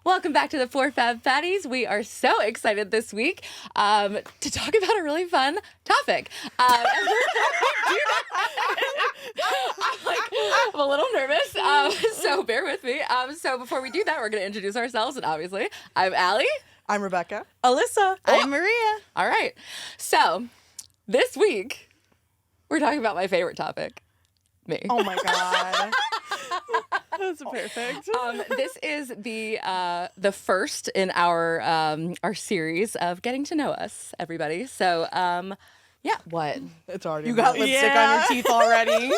Welcome back to the Four Fab Fatties. We are so excited this week to talk about a really fun topic. I'm a little nervous, so bear with me. So before we do that, we're going to introduce ourselves, and obviously, I'm Allie. I'm Rebecca. Alyssa. I'm Miria. All right. So this week, we're talking about my favorite topic, me. Oh my God. That's perfect. This is the first in our series of getting to know us, everybody. So, yeah, what? It's already You got lipstick on your teeth already.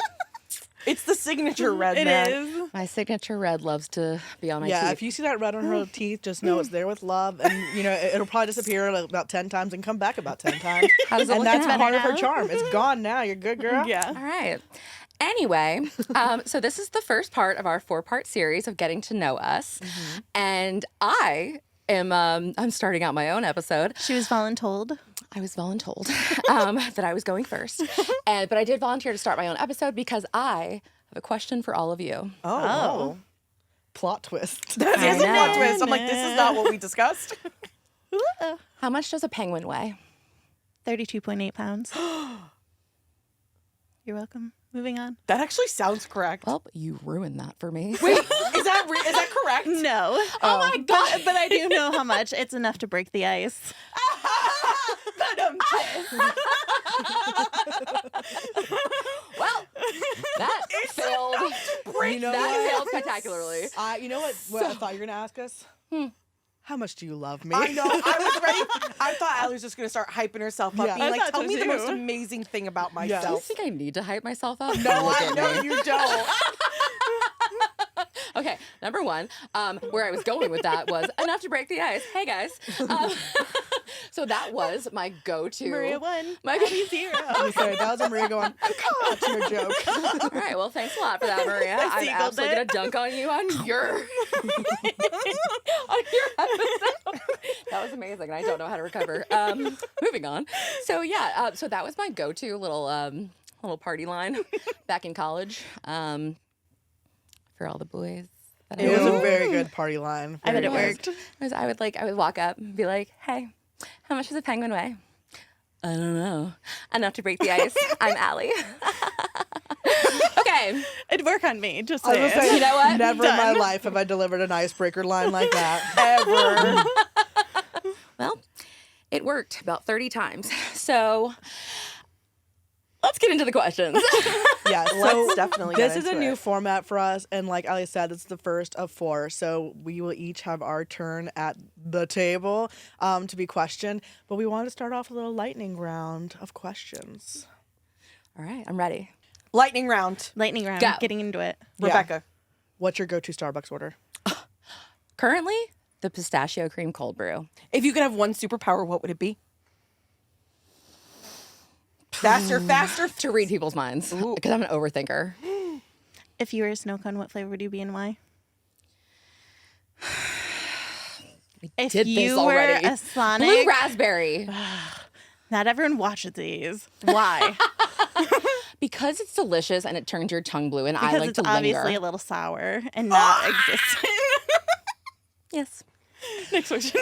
It's the signature red, It man. is. My signature red loves to be on my Yeah, teeth. if you see that red on her teeth, just know it's there with love. And, you know, it'll probably disappear like about 10 times and come back about 10 times. How does it And look that's now? part of her charm. It's gone now. You're good, girl. All Yeah. right. Anyway, so this is the first part of our 4-part series of getting to know us. Mm-hmm. And I am I'm starting out my own episode. She was voluntold. I was voluntold that I was going first. But I did volunteer to start my own episode because I have a question for all of you. Oh. Plot twist. That is a I plot know. twist. I'm like, this is not what we discussed. How much does a penguin weigh? 32.8 pounds. You're welcome. Moving on. That actually sounds correct. Well, you ruined that for me. Wait, is that correct? No. Oh my God. But I do know how much. It's enough to break the ice. Well, that failed. You know That what? failed spectacularly. You know what I thought you were going to ask us? How much do you love me? I know. I was ready. I thought Allie was just going to start hyping herself up, Yeah. being I like, thought tell so me the too. most amazing thing about Do you myself. think I need to hype myself up? No, Look I at know me. you don't. Okay, number one, where I was going with that was enough to break the ice. Hey guys. So that was my go-to. Maria won. My Abby 0. I'm sorry, that was Maria going, that's your joke. All right, well, thanks a lot for that, Maria. I'm seagulled absolutely it. gonna dunk on you on your on your episode. That was amazing, and I don't know how to recover. Moving on. So yeah, so that was my go-to little party line back in college. For all the boys. That It was knew. a very good party line. I bet it Very worked. good. I would walk up and be like, "Hey, how much does a penguin weigh?" I don't know. Enough to break the ice. I'm Allie. Okay. It'd work on me. Just I was gonna saying. say, You know what? Never in my Done. life have I delivered an icebreaker line like that. Ever. Well, it worked about 30 times. So let's get into the questions. Yeah, Let's so definitely get this is a into new it. format for us, and like Ali said, it's the first of 4. So we will each have our turn at the table to be questioned. But we wanted to start off with a little lightning round of questions. All right, I'm ready. Lightning round. Lightning round. Go. Getting into it. Yeah. Rebecca. What's your go-to Starbucks order? Currently, the pistachio cream cold brew. If you could have one superpower, what would it be? Faster, faster. To read people's minds, because I'm an overthinker. If you were a snow cone, what flavor would you be and why? If Did this you were already. a Sonic, Blue raspberry. not everyone watches these. Why? Because it's delicious and it turns your tongue blue, and I Because like it's to obviously linger. a little sour and not existent. Yes. Next question.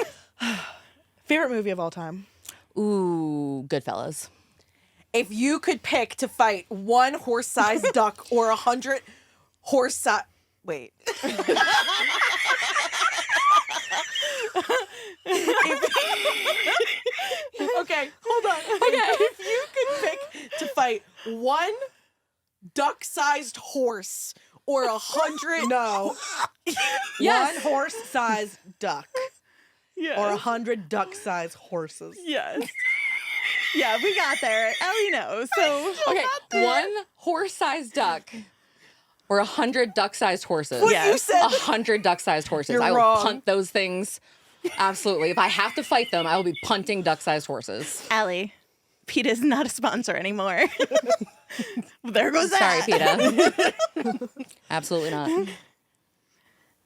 Favorite movie of all time? Ooh, Goodfellas. If you could pick to fight one horse-sized duck or 100 horse-sized... Wait. Okay, hold on. Okay. If you could pick to fight one duck-sized horse or 100... No. Yes. One horse-sized duck Yes. or 100 duck-sized horses. Yes. Yeah, we got there. Ellie knows. So Okay, one horse-sized duck or 100 duck-sized horses. What Yes. you said? 100 duck-sized horses. You're I will wrong. punt those things. Absolutely. If I have to fight them, I will be punting duck-sized horses. Allie, PETA is not a sponsor anymore. There goes Sorry, that. PETA. Absolutely not.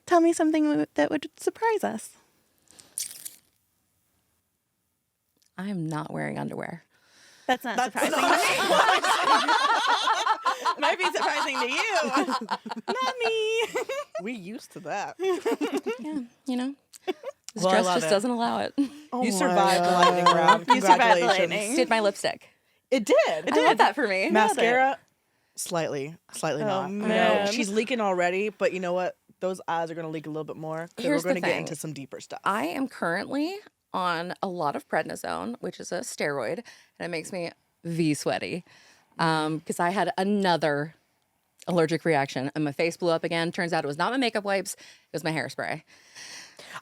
Tell me something that would surprise us. I am not wearing underwear. That's not surprising to me. Might be surprising to you. Not me. We used to that. Yeah, you know, this Well, I dress love just it. doesn't allow it. Oh You my survived the God. lightning round. You survived the Congratulations. lightning. Did my lipstick. It did. I love that for me. Mascara, slightly not. You know, man. she's leaking already, but you know what? Those eyes are going to leak a little bit more. 'Cause Here's we're the going to get thing. into some deeper stuff. I am currently on a lot of prednisone, which is a steroid, and it makes me sweaty. Because I had another allergic reaction, and my face blew up again. Turns out it was not my makeup wipes; it was my hairspray.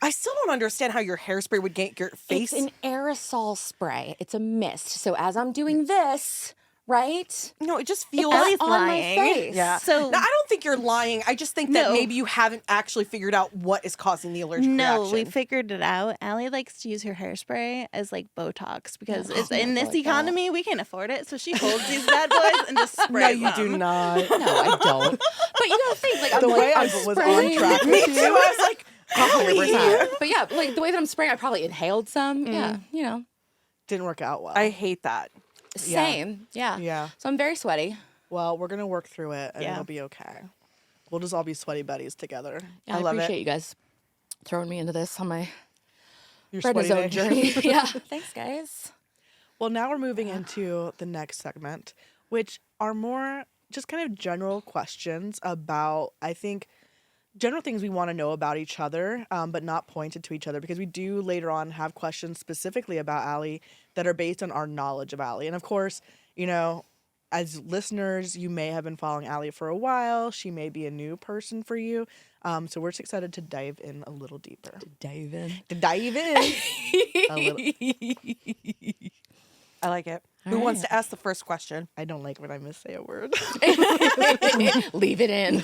I still don't understand how your hairspray would get your face. It's an aerosol spray. It's a mist. So as I'm doing this, right? No, it just feels. Ellie's on lying. my face. Yeah. So- no, I don't think you're lying. I just think that No. maybe you haven't actually figured out what is causing the allergic No, reaction. we figured it out. Allie likes to use her hairspray as like Botox because it's never in this like that. economy we can't afford it. So she holds these bad boys and just No, sprays you do them. not. No, I don't. But you gotta think like I'm the like, way I I'm was spraying. on track Me with too. you. I was like, 100%. But yeah, like the way that I'm spraying, I probably inhaled some. Yeah, you know, Didn't work out well. I hate that. same. Yeah. Yeah. So I'm very sweaty. Well, we're going to work through it, and Yeah. it'll be okay. We'll just all be sweaty buddies together. Yeah, I love it. appreciate you guys throwing me into this on my Your sweaty prednisone day. journey. Yeah. Thanks, guys. Well, now we're moving into the next segment, which are more just kind of general questions about, I think, general things we want to know about each other, but not pointed to each other, because we do later on have questions specifically about Allie that are based on our knowledge of Allie. And of course, you know, as listeners, you may have been following Allie for a while. She may be a new person for you. So we're just excited to dive in a little deeper. Dive in. To dive in. a little. I like it. Who wants to ask the first question? I don't like when I missay a word. Leave it in.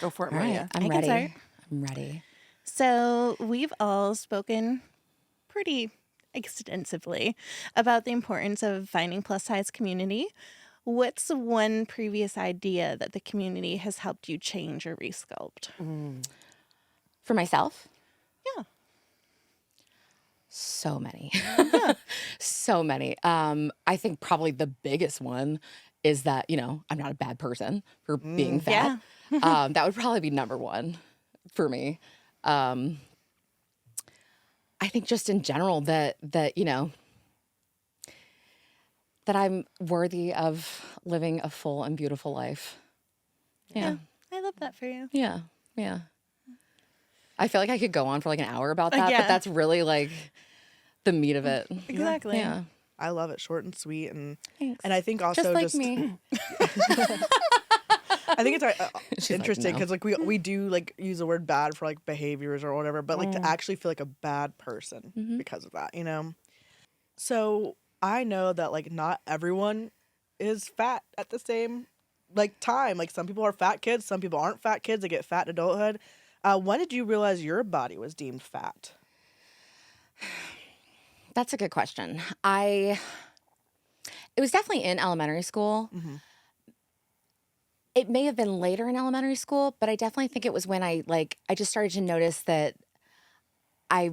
Go for it, All Maria. right, I'm I can ready. start. I'm ready. So we've all spoken pretty extensively about the importance of finding plus size community. What's one previous idea that the community has helped you change or resculpt? For myself, Yeah. so many. So many. I think probably the biggest one is that, you know, I'm not a bad person for being fat. That would probably be number one for me. I think just in general that you know, that I'm worthy of living a full and beautiful life. Yeah. I love that for you. Yeah. Yeah. I feel like I could go on for like an hour about that, yeah. but that's really like the meat of it. Exactly. Yeah. I love it, short and sweet, and Thanks. I think also Just like me. I think it's She's like, interesting "No." because like we do like use the word bad for like behaviors or whatever, but like to actually feel like a bad person because of that, you know. So I know that like not everyone is fat at the same like time. Like some people are fat kids, some people aren't fat kids. They get fat in adulthood. When did you realize your body was deemed fat? That's a good question. It was definitely in elementary school. It may have been later in elementary school, but I definitely think it was when I just started to notice that I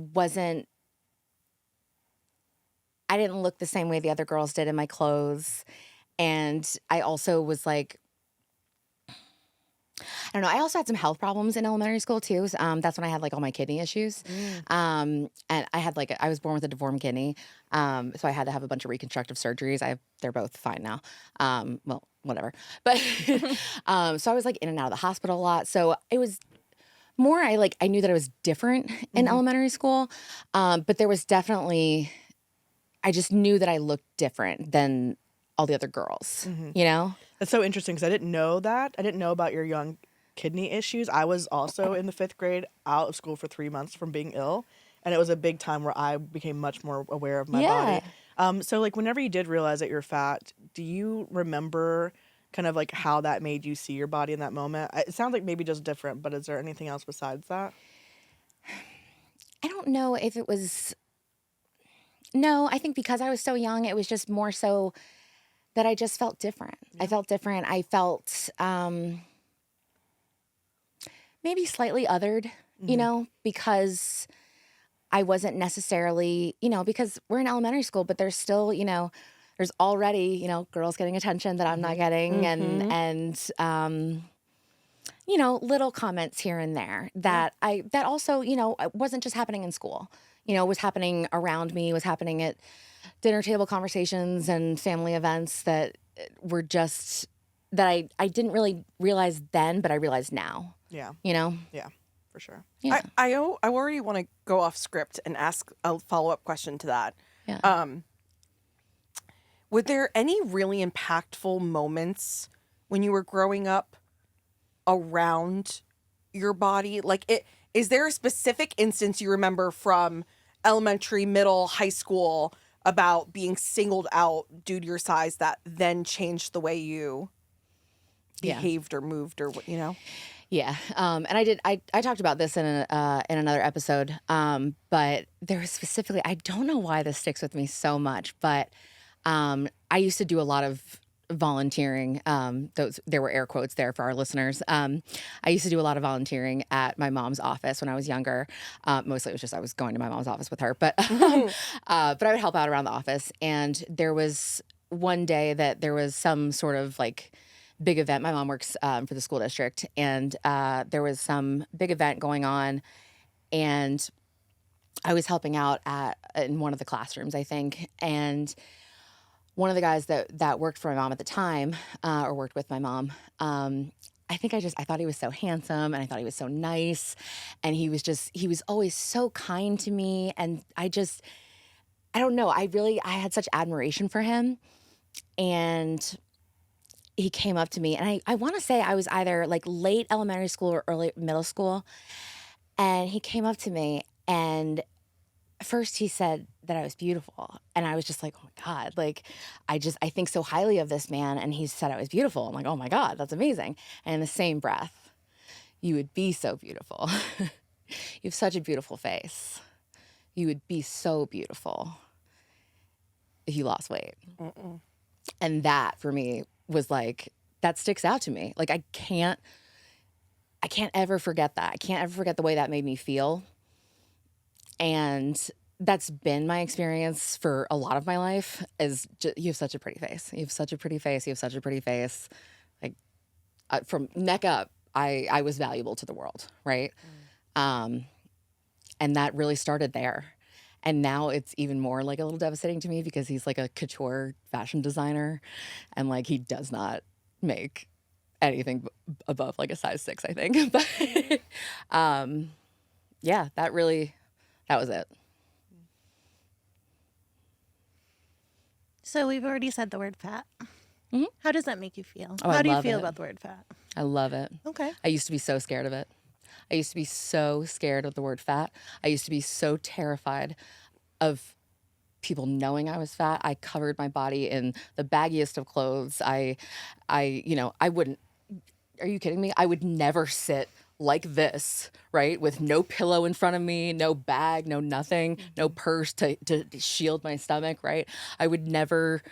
didn't look the same way the other girls did in my clothes. And I also was like, I don't know. I also had some health problems in elementary school too. That's when I had like all my kidney issues. And I had I was born with a deformed kidney. So I had to have a bunch of reconstructive surgeries. They're both fine now. Well, whatever. But so I was like in and out of the hospital a lot. So it was more, I knew that I was different in elementary school. But there was definitely, I just knew that I looked different than all the other girls, you know? That's so interesting because I didn't know that. I didn't know about your young kidney issues. I was also in the 5th grade out of school for 3 months from being ill. And it was a big time where I became much more aware of my body. So like whenever you did realize that you're fat, do you remember kind of like how that made you see your body in that moment? It sounds like maybe just different, but is there anything else besides that? I don't know if it was. No, I think because I was so young, it was just more so that I just felt different. I felt different. I felt maybe slightly othered, you know, because I wasn't necessarily, because we're in elementary school, but there's still, there's already, girls getting attention that I'm not getting, and little comments here and there that that also, wasn't just happening in school. Was happening around me, was happening at dinner table conversations and family events that were just that I didn't really realize then, but I realize now. Yeah. Yeah, For sure. Yeah. I already want to go off script and ask a follow-up question to that. Yeah. Were there any really impactful moments when you were growing up around your body? Like, is there a specific instance you remember from elementary, middle, high school about being singled out due to your size that then changed the way you behaved or moved or Yeah. And I talked about this in another episode. But there was specifically, I don't know why this sticks with me so much, but I used to do a lot of volunteering. There were air quotes there for our listeners. I used to do a lot of volunteering at my mom's office when I was younger. Mostly it was just I was going to my mom's office with her, but I would help out around the office. And there was one day that there was some sort of like big event. My mom works for the school district, and there was some big event going on, and I was helping out in one of the classrooms, I think, and one of the guys that worked for my mom at the time, or worked with my mom, I thought he was so handsome, and I thought he was so nice, and he was always so kind to me, and I don't know, I had such admiration for him, and he came up to me, and I want to say I was either like late elementary school or early middle school, and he came up to me, and first he said that I was beautiful, and I was just like, oh my God, like I think so highly of this man, and he said I was beautiful. I'm like, oh my God, that's amazing. And in the same breath, you would be so beautiful. You have such a beautiful face. You would be so beautiful if you lost weight. And that for me was like, that sticks out to me. Like I can't ever forget that. I can't ever forget the way that made me feel. And that's been my experience for a lot of my life, is you have such a pretty face. You have such a pretty face. You have such a pretty face. Like from neck up, I was valuable to the world, right? And that really started there. And now it's even more like a little devastating to me because he's like a couture fashion designer, and like he does not make anything above like a size 6, I think. But yeah, that was it. So we've already said the word fat. Mhm. How does that make you feel? Oh, I How do you love feel it. about the word fat? I love it. Okay. I used to be so scared of it. I used to be so scared of the word fat. I used to be so terrified of people knowing I was fat. I covered my body in the baggiest of clothes. I wouldn't, are you kidding me? I would never sit like this, right? With no pillow in front of me, no bag, no nothing, no purse to shield my stomach, right? I would never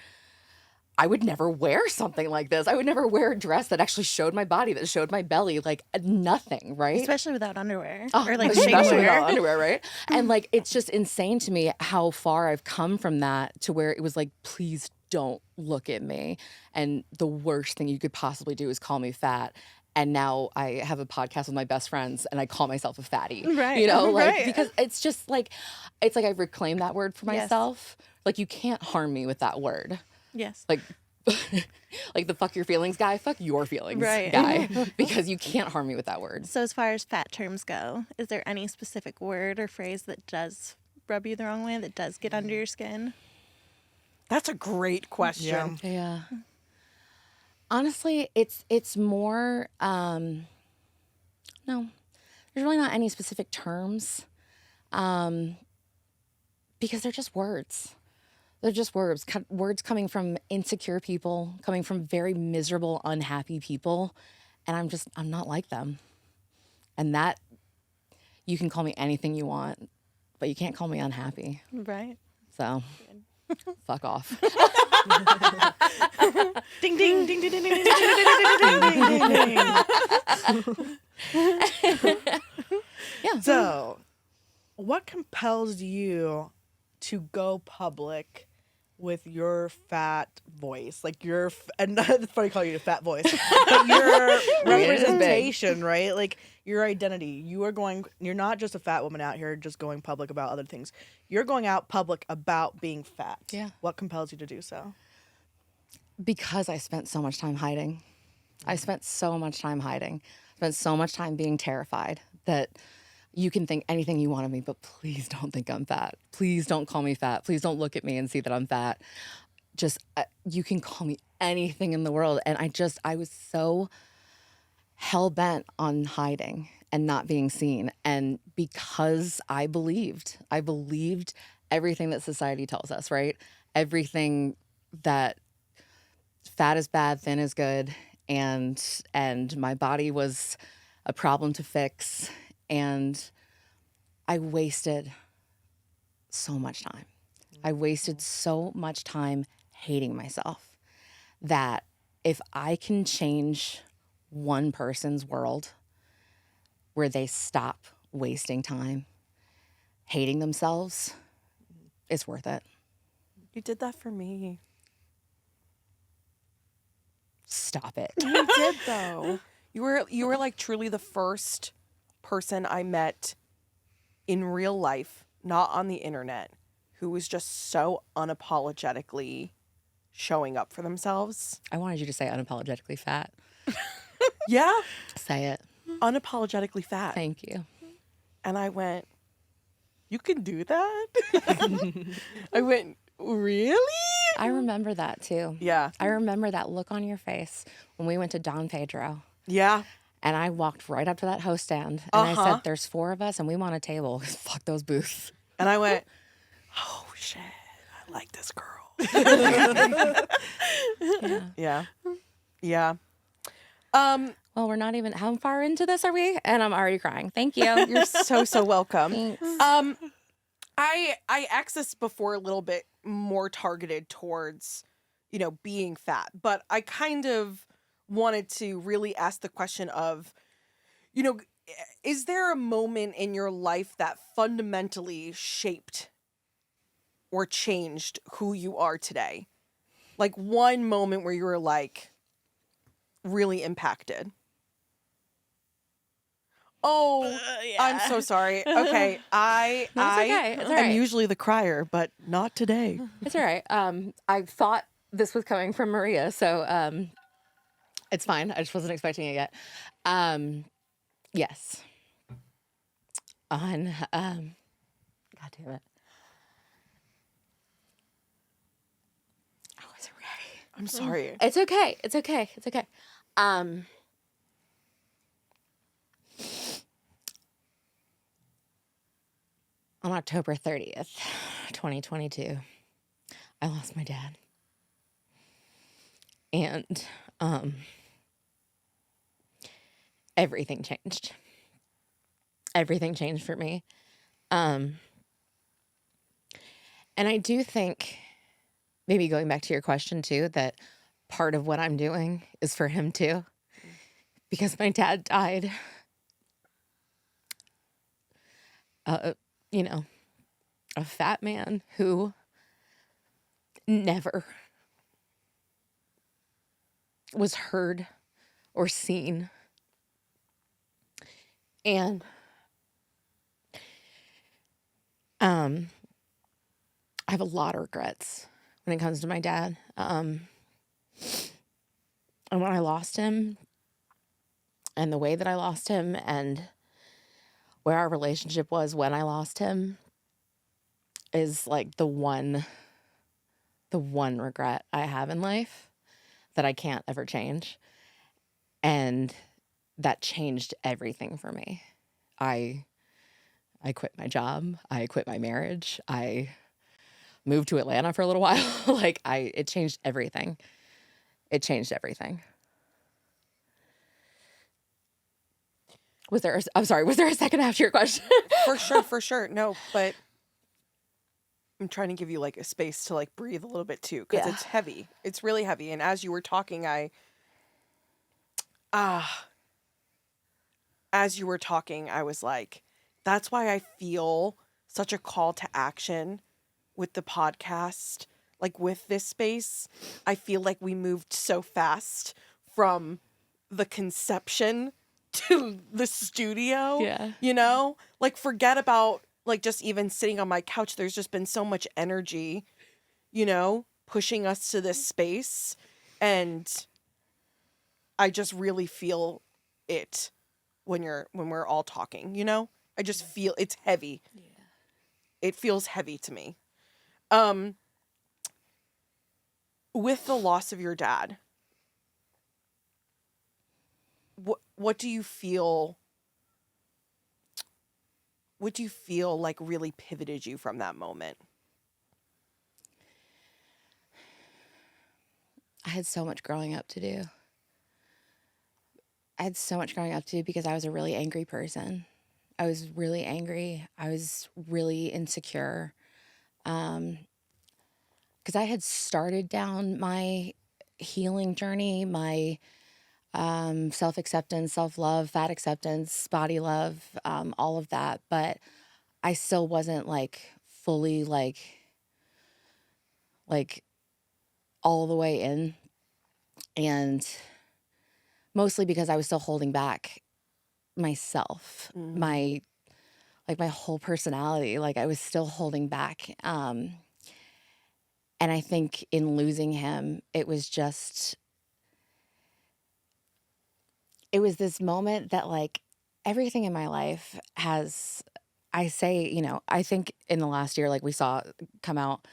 wear something like this. I would never wear a dress that actually showed my body, that showed my belly, like nothing, right? Especially without underwear Oh, or like especially shapewear. without underwear, right? And like, it's just insane to me how far I've come from that to where it was like, please don't look at me. And the worst thing you could possibly do is call me fat. And now I have a podcast with my best friends, and I call myself a fatty, Right, like, right. because it's just like, it's like I've reclaimed that word for Yes. myself. Like, you can't harm me with that word. Yes. Like, like the fuck your feelings guy, fuck your feelings Right. guy, because you can't harm me with that word. So as far as fat terms go, is there any specific word or phrase that does rub you the wrong way, that does get under your skin? That's a great question. Yeah. Honestly, it's more, no, there's really not any specific terms, because they're just words. They're just words. Words coming from insecure people, coming from very miserable, unhappy people, and I'm not like them. And that, you can call me anything you want, but you can't call me unhappy. Right. So, fuck off. Ding ding ding ding ding ding ding ding ding ding ding. Yeah. So, what compels you to go public with your fat voice, like and it's funny calling you a fat voice, but your it is big. representation, right? Like your identity. You're not just a fat woman out here just going public about other things. You're going out public about being fat. Yeah. What compels you to do so? Because I spent so much time hiding. I spent so much time hiding. Spent so much time being terrified that you can think anything you want of me, but please don't think I'm fat. Please don't call me fat. Please don't look at me and see that I'm fat. Just, you can call me anything in the world. And I was so hell bent on hiding and not being seen. And because I believed everything that society tells us, right? Everything that fat is bad, thin is good, and my body was a problem to fix, and I wasted so much time. I wasted so much time hating myself that if I can change one person's world where they stop wasting time hating themselves, it's worth it. You did that for me. Stop it. You did though. You were like truly the first person I met in real life, not on the internet, who was just so unapologetically showing up for themselves. I wanted you to say unapologetically fat. Yeah, Say it. unapologetically fat. Thank you. And I went, "You can do that?" I went, "Really?" I remember that too. Yeah. I remember that look on your face when we went to Don Pedro. Yeah. And I walked right up to that host stand and I Uh-huh. said, there's 4 of us and we want a table. Fuck those booths. And I went, "Oh shit, I like this girl." Yeah. Yeah. Yeah. Well, we're not even, how far into this are we? And I'm already crying. Thank you. You're so welcome. Thanks. I asked this before a little bit more targeted towards, being fat, but I kind of wanted to really ask the question of, is there a moment in your life that fundamentally shaped or changed who you are today? Like one moment where you were like really impacted. Oh, I'm so sorry. Okay, I No, it's okay. It's all am right. usually the crier, but not today. It's all right. I thought this was coming from Miria, so it's fine. I just wasn't expecting it yet. Yes. God damn it. I wasn't ready. I'm sorry. It's okay. It's okay. It's okay. On October 30th, 2022, I lost my dad. And everything changed. Everything changed for me. And I do think, maybe going back to your question too, that part of what I'm doing is for him too. Because my dad died, a fat man who never was heard or seen. And I have a lot of regrets when it comes to my dad. And when I lost him, and the way that I lost him, and where our relationship was when I lost him, is like the one regret I have in life that I can't ever change. And that changed everything for me. I quit my job. I quit my marriage. I moved to Atlanta for a little while. It changed everything. It changed everything. Was there a second half to your question? For sure. No, but I'm trying to give you like a space to like breathe a little bit too, because Yeah. it's heavy. It's really heavy. And as you were talking, I was like, that's why I feel such a call to action with the podcast, like with this space. I feel like we moved so fast from the conception to the studio. Yeah. You know, like forget about like just even sitting on my couch. There's just been so much energy, you know, pushing us to this space. And I just really feel it when we're all talking, you know? I just feel it's heavy. Yeah. It feels heavy to me. With the loss of your dad, what do you feel like really pivoted you from that moment? I had so much growing up to do. I had so much growing up to do because I was a really angry person. I was really angry. I was really insecure. Because I had started down my healing journey, my self-acceptance, self-love, fat acceptance, body love, all of that. But I still wasn't like fully like all the way in. And mostly because I was still holding back myself, my whole personality. Like I was still holding back. And I think in losing him, it was this moment that like everything in my life has, I say, you know, I think in the last year, like we saw come out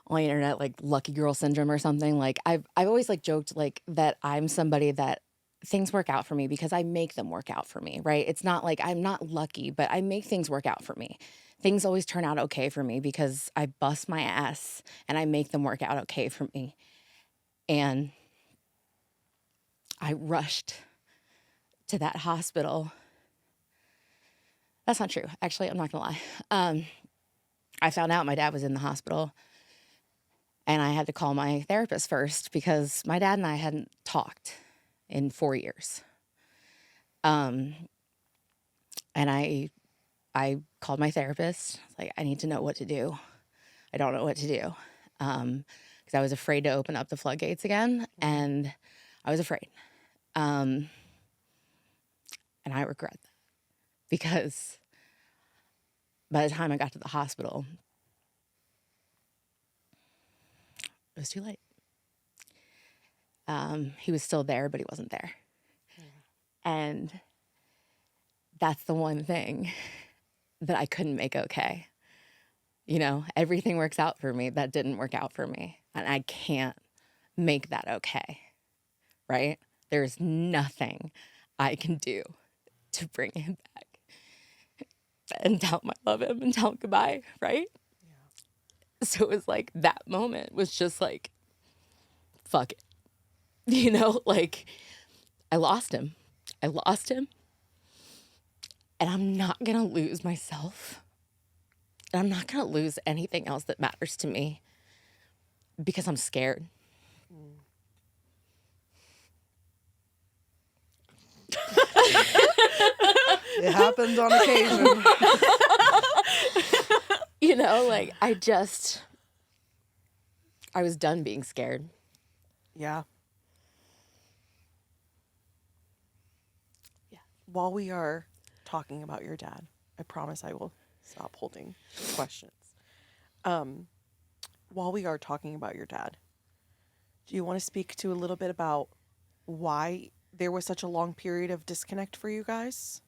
on the internet, like lucky girl syndrome or something. Like I've always like joked like that I'm somebody that things work out for me because I make them work out for me, right? It's not like I'm not lucky, but I make things work out for me. Things always turn out okay for me because I bust my ass and I make them work out okay for me. And I rushed to that hospital. That's not true. Actually, I'm not gonna lie. I found out my dad was in the hospital and I had to call my therapist first because my dad and I hadn't talked in 4 years. And I called my therapist. Like, I need to know what to do. I don't know what to do. Because I was afraid to open up the floodgates again. And I was afraid. And I regret that. Because by the time I got to the hospital, it was too late. He was still there, but he wasn't there. And that's the one thing that I couldn't make okay. You know, everything works out for me. That didn't work out for me. And I can't make that okay, right? There's nothing I can do to bring him back and tell him I love him and tell him goodbye, right? Yeah. So it was like that moment was just like, fuck it. You know, like I lost him. And I'm not going to lose myself. And I'm not going to lose anything else that matters to me because I'm scared. It happens on occasion. You know, like I was done being scared. Yeah. Yeah. While we are talking about your dad, I promise I will stop holding questions. While we are talking about your dad, do you want to speak to a little bit about why there was such a long period of disconnect for you guys?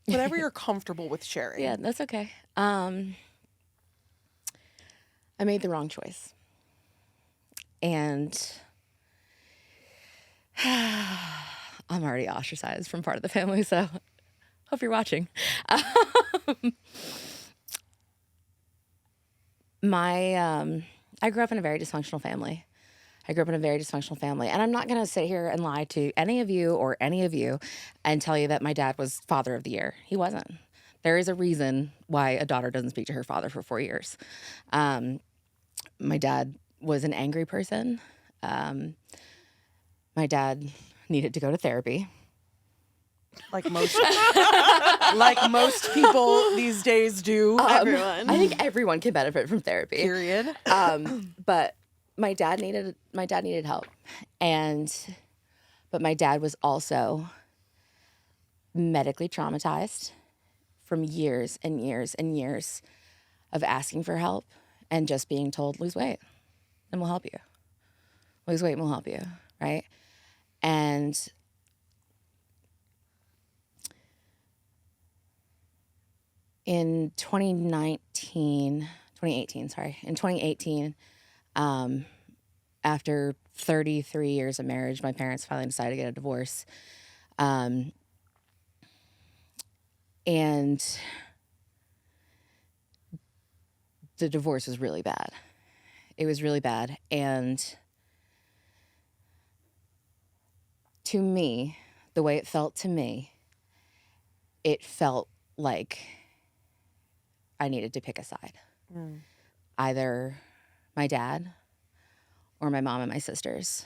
Whatever you're comfortable with sharing. Yeah, that's okay. I made the wrong choice. And I'm already ostracized from part of the family, so hope you're watching. I grew up in a very dysfunctional family. And I'm not going to sit here and lie to any of you and tell you that my dad was father of the year. He wasn't. There is a reason why a daughter doesn't speak to her father for 4 years. My dad was an angry person. My dad needed to go to therapy. like most people these days do. Everyone. I think everyone can benefit from therapy. Period. But my dad needed help, but my dad was also medically traumatized from years and years and years of asking for help and just being told, lose weight and we'll help you. Lose weight and we'll help you, right? And in 2018, after 33 years of marriage, my parents finally decided to get a divorce. And the divorce was really bad. It was really bad. And to me, the way it felt to me, it felt like I needed to pick a side. Either my dad or my mom and my sisters.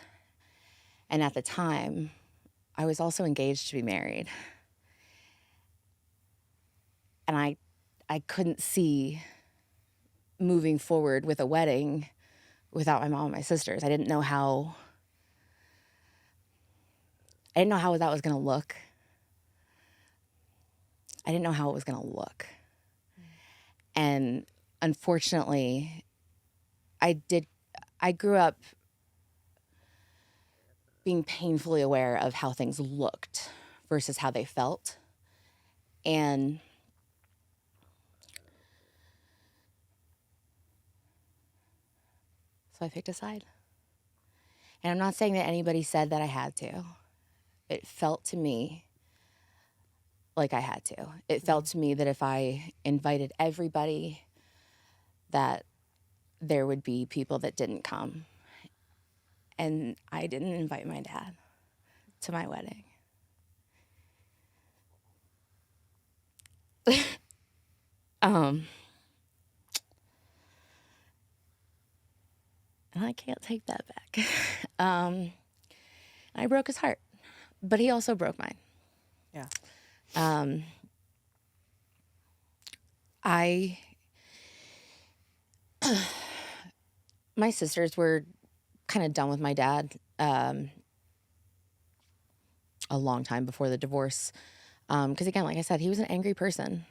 And at the time, I was also engaged to be married. And I couldn't see moving forward with a wedding without my mom and my sisters. I didn't know how that was going to look. I didn't know how it was going to look. And unfortunately, I grew up being painfully aware of how things looked versus how they felt. And so I picked a side. And I'm not saying that anybody said that I had to. It felt to me like I had to. It felt to me that if I invited everybody, that there would be people that didn't come. And I didn't invite my dad to my wedding. And I can't take that back. I broke his heart, but he also broke mine. Yeah. My sisters were kind of done with my dad a long time before the divorce. Because again, like I said, he was an angry person.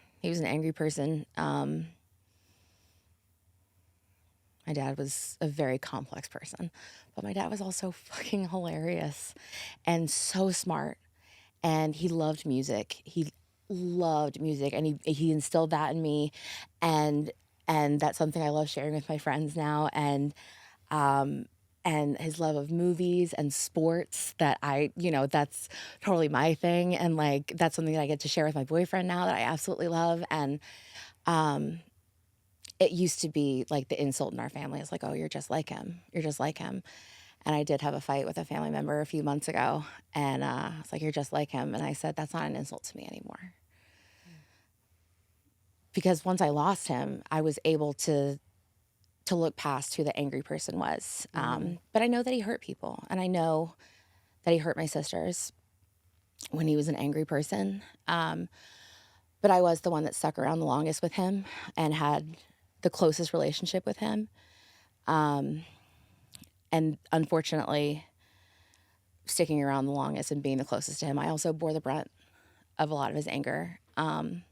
My dad was a very complex person, but my dad was also fucking hilarious and so smart. And he loved music. And he instilled that in me. And that's something I love sharing with my friends now. And his love of movies and sports that's totally my thing. And like, that's something that I get to share with my boyfriend now that I absolutely love. And, it used to be like the insult in our family is like, oh, you're just like him. And I did have a fight with a family member a few months ago. And it's like, you're just like him. And I said, that's not an insult to me anymore. Because once I lost him, I was able to look past who the angry person was. But I know that he hurt people. And I know that he hurt my sisters when he was an angry person. But I was the one that stuck around the longest with him and had the closest relationship with him. And unfortunately, sticking around the longest and being the closest to him, I also bore the brunt of a lot of his anger. And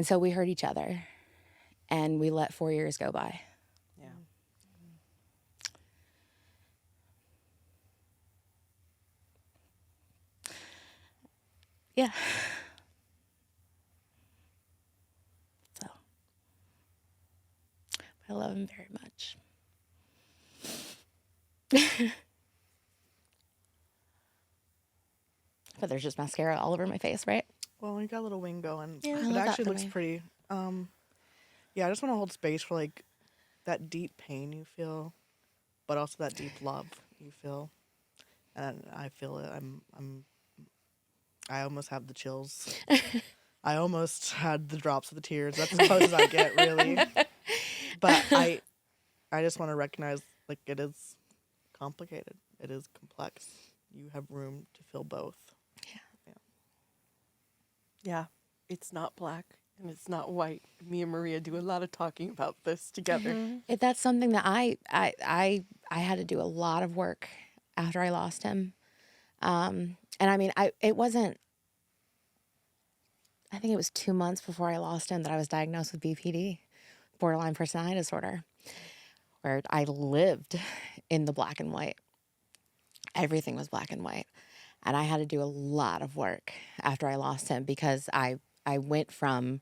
so we hurt each other, and we let 4 years go by. Yeah. So, I love him very much. But there's just mascara all over my face, right? Well, you got a little wing going. Yeah, I It love that actually for looks me. pretty. Yeah, I just want to hold space for like that deep pain you feel, but also that deep love you feel. And I feel it. I almost have the chills. I almost had the drops of the tears. That's as close as I get, really. But I just want to recognize, like, it is complicated. It is complex. You have room to feel both. Yeah. Yeah, it's not black and it's not white. Me and Miria do a lot of talking about this together. That's something that I had to do a lot of work after I lost him. And I mean, it wasn't, I think it was 2 months before I lost him that I was diagnosed with BPD, borderline personality disorder, where I lived in the black and white. Everything was black and white. And I had to do a lot of work after I lost him because I went from,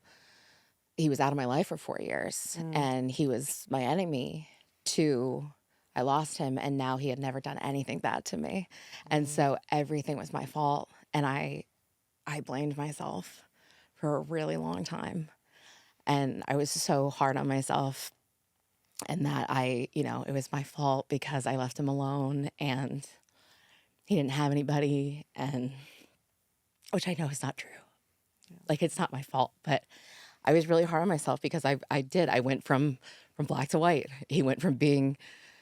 he was out of my life for 4 years and he was my enemy, to I lost him and now he had never done anything bad to me. And so everything was my fault. And I blamed myself for a really long time. And I was so hard on myself, and that it was my fault because I left him alone and he didn't have anybody, and which I know is not true. Like, it's not my fault, but I was really hard on myself because I went from black to white. He went from being,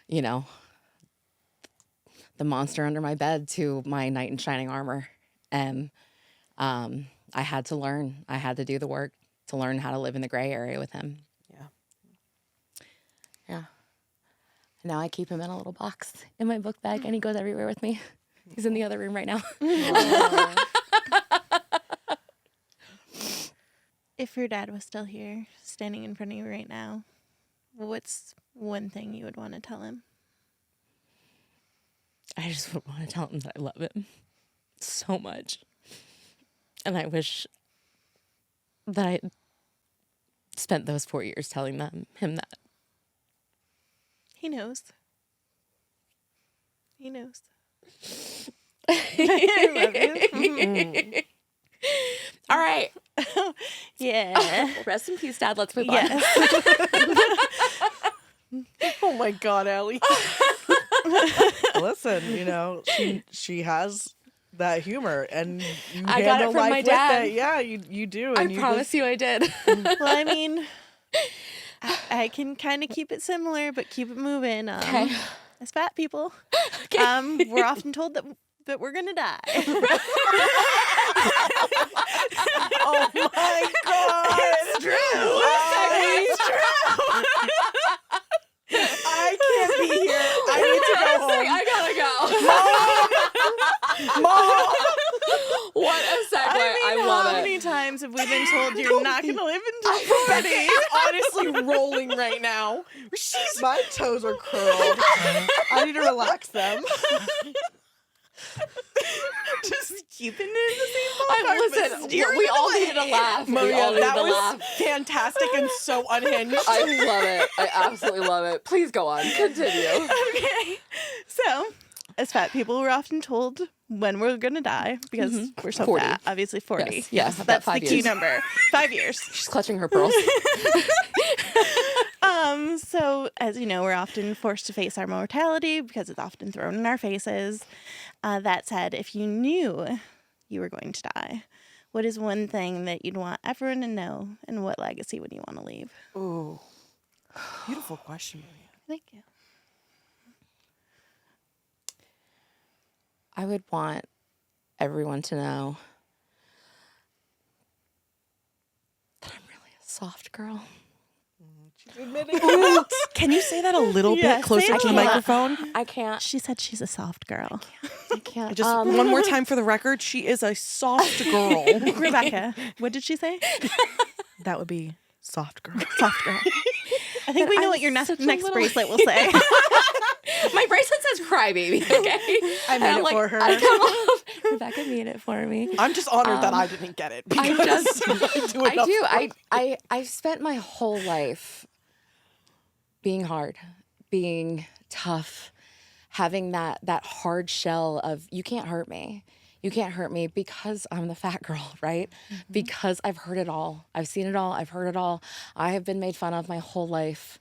the monster under my bed to my knight in shining armor. And I had to learn. I had to do the work to learn how to live in the gray area with him. Yeah. Yeah. Now I keep him in a little box in my book bag, and he goes everywhere with me. He's in the other room right now. If your dad was still here, standing in front of you right now, what's one thing you would want to tell him? I just would want to tell him that I love him so much. And I wish that I spent those 4 years telling him that. He knows. He knows. I love you. All right. Yeah. Rest in peace, Dad. Let's move on. Yes. Oh my God, Allie. Listen, she has that humor, and you I got it handle from life my with dad. it. Yeah, you do. I And you promise you I did. Well, I mean, I can kind of keep it similar, but keep it moving. Okay. As fat people, Okay. we're often told that we're gonna die. Oh my God. It's true. It's true. I can't be here. I need to go home. I gotta go. Mom. What a segue. I How love many it. times have we been told you're not gonna live until Betty is honestly rolling right now. My toes are curled. I need to relax them. just keeping it in the same ballpark. Listen, but steering we it all away. needed a laugh. We all Maria, needed that a was laugh. fantastic and so unhinged. I love it. I absolutely love it. Please go on. Continue. Okay. So, as fat people, we're often told when we're gonna die because we're so 40. fat. Obviously, 40. Yes, about That's 5 the key years. number. 5 years. She's clutching her pearls. So, as you know, we're often forced to face our mortality because it's often thrown in our faces. That said, if you knew you were going to die, what is one thing that you'd want everyone to know, and what legacy would you want to leave? Ooh. Beautiful question, Maria. Thank you. I would want everyone to know that I'm really a soft girl. Ooh, can you say that a little Yeah, bit closer say it to the a lot. microphone? I can't. She said she's a soft girl. I can't. Just one more time for the record, she is a soft girl. Rebecca, what did she say? That would be soft girl. Soft girl. I think we know I'm what your such a next little- bracelet will say. My bracelet says crybaby, okay? I made it for her. I come off. Rebecca made it for me. I'm just honored that I didn't get it. I because just, do I enough do. work. I've spent my whole life being hard, being tough, having that hard shell of you can't hurt me. You can't hurt me because I'm the fat girl, right? Because I've heard it all. I've seen it all. I've heard it all. I have been made fun of my whole life.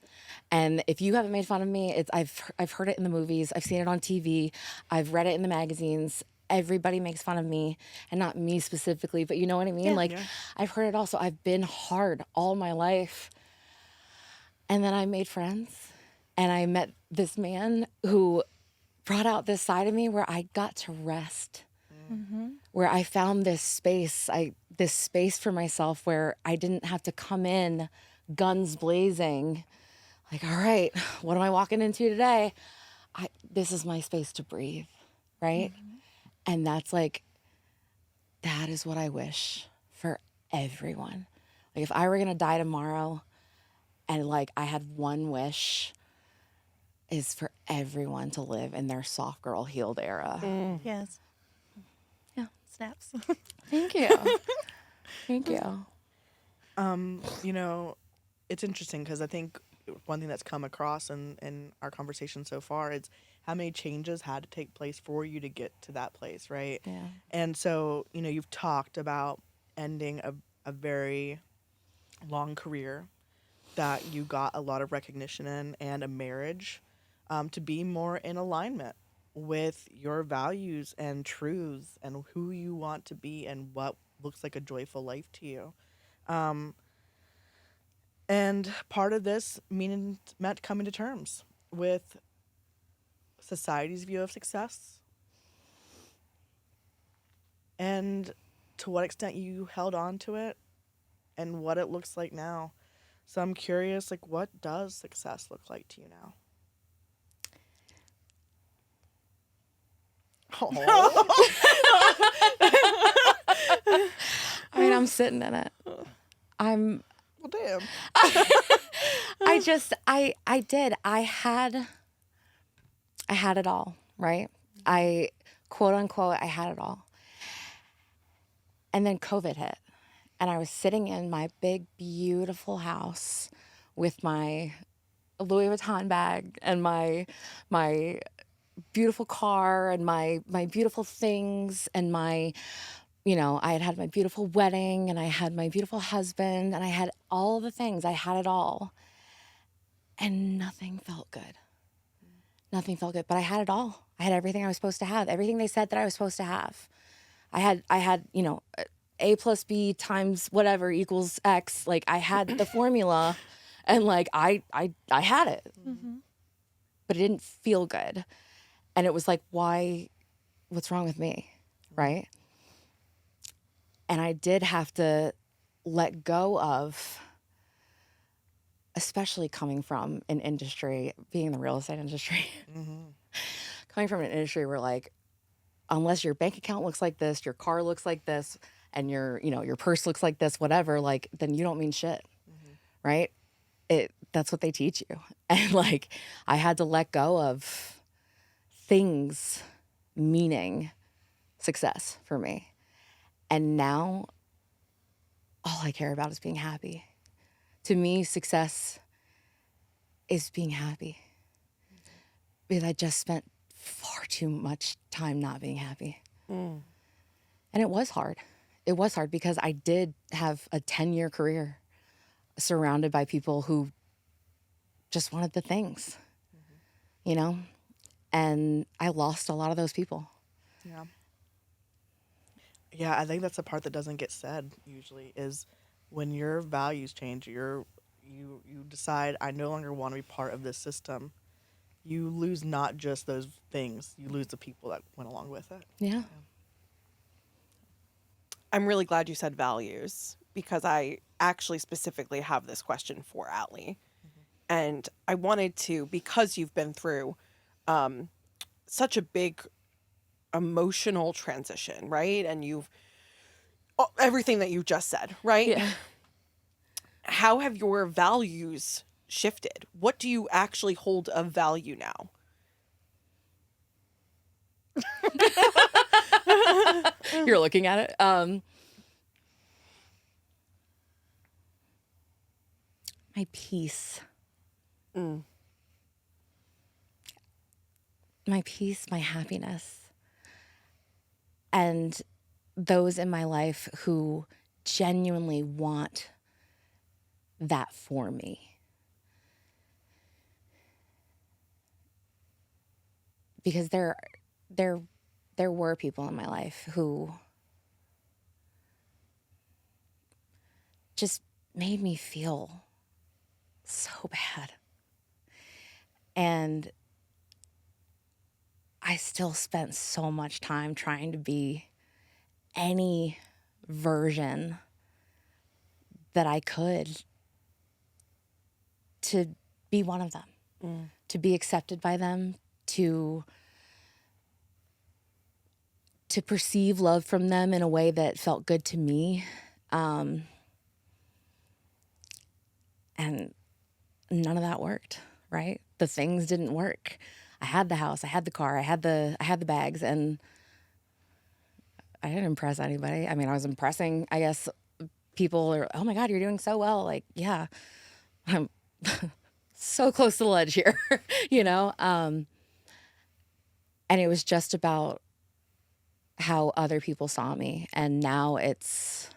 And if you haven't made fun of me, I've heard it in the movies. I've seen it on TV. I've read it in the magazines. Everybody makes fun of me, and not me specifically, but you know what I mean? I've heard it all. So I've been hard all my life. And then I made friends, and I met this man who brought out this side of me where I got to rest, where I found this space. this space for myself where I didn't have to come in guns blazing, like, all right, what am I walking into today? This is my space to breathe, right? And that's like, that is what I wish for everyone. Like, if I were gonna die tomorrow and like I had one wish, is for everyone to live in their soft girl healed era. Yes. Yeah. Snaps. Thank you. Thank you. You know, it's interesting because I think one thing that's come across in our conversation so far is how many changes had to take place for you to get to that place, right? Yeah. And so, you know, you've talked about ending a very long career that you got a lot of recognition in and a marriage to be more in alignment with your values and truths and who you want to be and what looks like a joyful life to you. And part of this meant coming to terms with society's view of success and to what extent you held on to it and what it looks like now. So I'm curious, like, what does success look like to you now? I mean, I'm sitting in it. I'm Well, damn. I did. I had it all, right? I quote unquote I had it all. And then COVID hit. And I was sitting in my big beautiful house with my Louis Vuitton bag and my beautiful car and my beautiful things and my, you know, I had my beautiful wedding and I had my beautiful husband and I had all the things. I had it all. And nothing felt good. Nothing felt good, but I had it all. I had everything I was supposed to have, everything they said that I was supposed to have. I had, you know, A plus B times whatever equals X. Like, I had the formula and like I had it, but it didn't feel good. And it was like, why, what's wrong with me? Right. And I did have to let go of, especially coming from an industry, being in the real estate industry, coming from an industry where like, unless your bank account looks like this, your car looks like this, and your, you know, your purse looks like this, whatever, like, then you don't mean shit. Right. That's what they teach you. And like, I had to let go of things meaning success for me. And now all I care about is being happy. To me, success is being happy. Because I just spent far too much time not being happy. And it was hard. It was hard because I did have a 10-year career surrounded by people who just wanted the things, you know? And I lost a lot of those people. Yeah. Yeah, I think that's the part that doesn't get said usually is when your values change, you decide I no longer want to be part of this system. You lose not just those things, you lose the people that went along with it. Yeah. I'm really glad you said values because I actually specifically have this question for Allie. And I wanted to, because you've been through such a big emotional transition, right? And you've, everything that you just said, right? Yeah. How have your values shifted? What do you actually hold of value now? You're looking at it. My peace. My peace, my happiness. And those in my life who genuinely want that for me. Because there were people in my life who just made me feel so bad. And I still spent so much time trying to be any version that I could to be one of them, to be accepted by them, to perceive love from them in a way that felt good to me. And none of that worked, right? The things didn't work. I had the house, I had the car, I had the bags, and I didn't impress anybody. I mean, I was impressing, I guess, people are, oh my God, you're doing so well. Like, yeah, I'm so close to the ledge here, you know? And it was just about how other people saw me. And now it's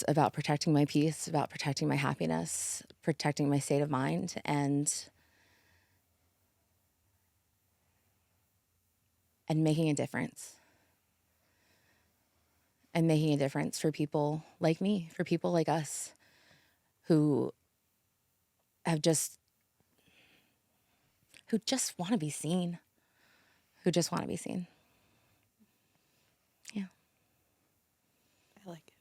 about protecting my peace, about protecting my happiness, protecting my state of mind, and making a difference. And making a difference for people like me, for people like us who just want to be seen. Who just want to be seen. Yeah. I like it.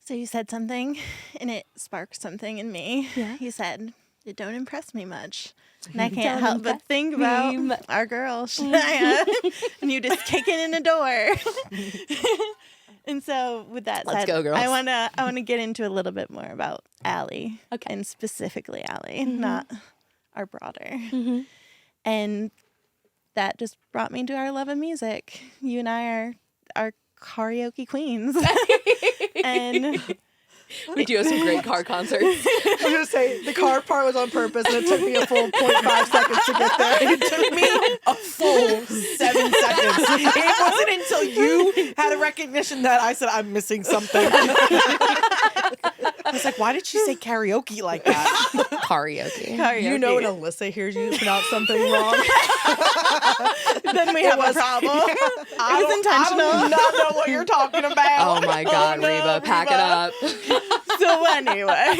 So you said something, and it sparked something in me. Yeah. You said, "It don't impress me much," and I can't help but think about our girl Shania, and you just kicking in the door. And so, with that Let's said, go, girls. I wanna get into a little bit more about Allie, Okay. and specifically Allie, not our broader. Mm-hmm. And that just brought me to our love of music. You and I are karaoke queens. And We do have some great car concerts. I was gonna say the car part was on purpose, and it took me a full 0.5 seconds to get there. It took me a full 7 seconds. It wasn't until you had a recognition that I said, I'm missing something. I was like, why did she say karaoke like that? Karaoke. You know when Alyssa hears you pronounce something wrong. then we have a problem. It was intentional. I do not know what you're talking about. Oh my God, no, Reba, pack it up. So anyway,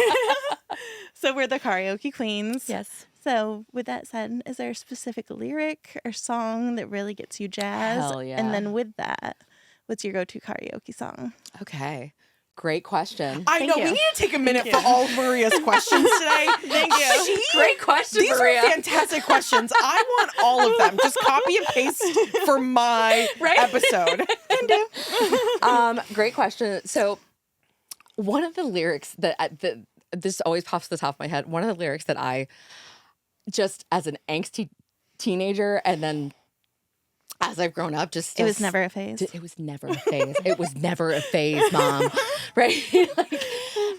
so we're the karaoke queens. Yes. So with that said, is there a specific lyric or song that really gets you jazzed? Hell yeah. And then with that, what's your go-to karaoke song? Okay. Great question. I know. you. We need to take a minute Thank for all of Maria's questions today. Thank you. Great question, These Maria. are fantastic questions. I want all of them. Just copy and paste for my episode. Great question. So, one of the lyrics that this always pops to the top of my head. One of the lyrics that I just as an angsty teenager, and then as I've grown up, just It was never a phase. It was never a phase. It was never a phase, Mom. Right? Like,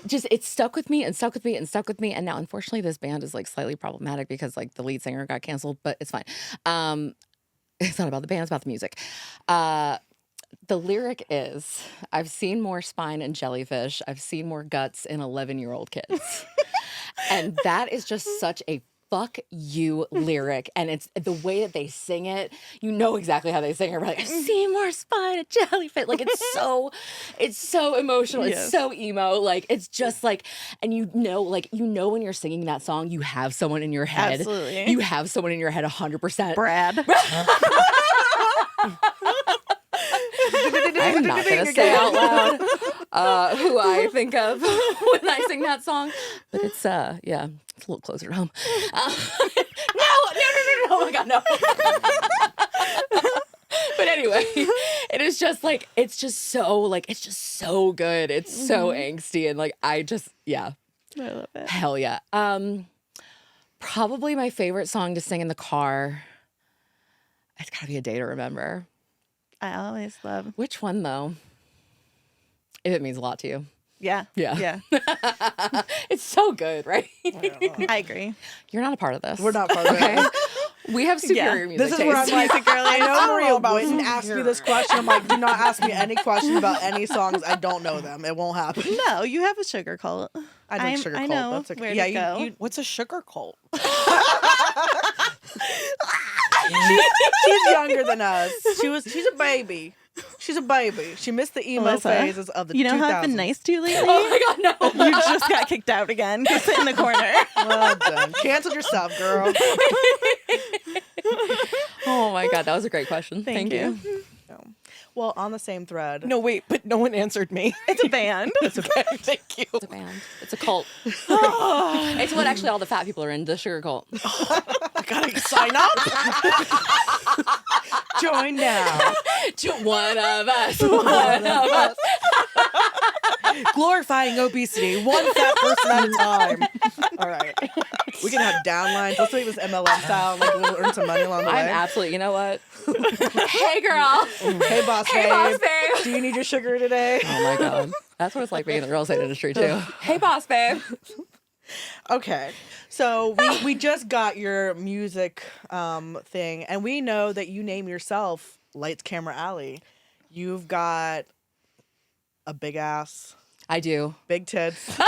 just it stuck with me and stuck with me and stuck with me. And now, unfortunately, this band is like slightly problematic because like the lead singer got canceled, but it's fine. It's not about the band; it's about the music. The lyric is, I've seen more spine in jellyfish. I've seen more guts in 11-year-old kids. And that is just such a fuck you lyric. And it's the way that they sing it. You know exactly how they sing it. We're like, I've seen more spine in jellyfish. Like, it's so emotional. It's so emo. Like, it's just like, and you know when you're singing that song, you have someone in your head. Absolutely. You have someone in your head 100%. Brad. I'm not going to say out loud who I think of when I sing that song. But it's, yeah, it's a little closer to home. No. Oh my God, no. But anyway, it is just like, it's just so good. It's so angsty. And like, I love it. hell yeah. Probably my favorite song to sing in the car. It's gotta be A Day to Remember. I always love. Which one though? If it means a lot to you. Yeah. Yeah. It's so good, right? I agree. You're not a part of this. We're not part of Okay. it. We have superior music This is where I'm taste. like, I know Maria about wouldn't ask me this question. I'm like, do not ask me any questions about any songs. I don't know them. It won't happen. No, you have a sugar cult. I know Sugar I Cult. know That's okay. where Yeah, to go. you What's a sugar cult? she's younger than us. She's a baby. She's a baby. She missed the emo Alyssa, phases of the 2000s. You know how I've been nice to you lately? Oh my God, no. You just got kicked out again. Go sit in the corner. Well done. Canceled yourself, girl. Oh my God, that was a great question. Thank you. Well, on the same thread. No, wait, but no one answered me. It's a band. It's okay. Thank you. It's a band. It's a cult. It's what actually all the fat people are in, the sugar cult. I gotta sign up. Join now. One of us. One of us. Glorifying obesity, one fat person at a time. All right. We can have downlines. Let's make this MLM style. Like we'll earn some money along the I'm way. absolutely, you know what? Hey, girl. Hey, boss Hey, babe. boss babe. Do you need your sugar today? Oh, my God. That's what it's like being in the real estate industry, too. Hey, boss babe. Okay. So we just got your music thing, and we know that you name yourself Lights, Camera, Alley. You've got a big ass, I do. big tits,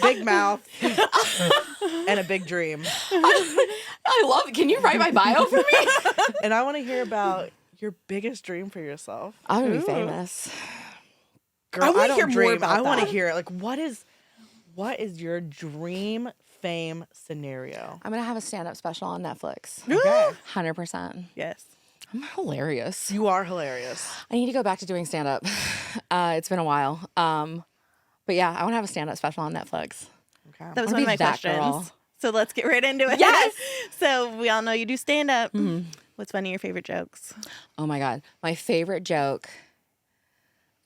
big mouth, and a big dream. I love it. Can you write my bio for me? And I want to hear about your biggest dream for yourself. I'm going to be famous. Girl, I wanna don't hear more dream. about I want to that. hear it. Like, what is your dream fame scenario? I'm going to have a stand-up special on Netflix. Okay. 100%. Yes. I'm hilarious. You are hilarious. I need to go back to doing stand-up. It's been a while. But yeah, I want to have a stand-up special on Netflix. Okay. That was wanna one of be my that questions. girl. So let's get right into it. Yes! So we all know you do stand up. What's one of your favorite jokes? Oh my God. My favorite joke.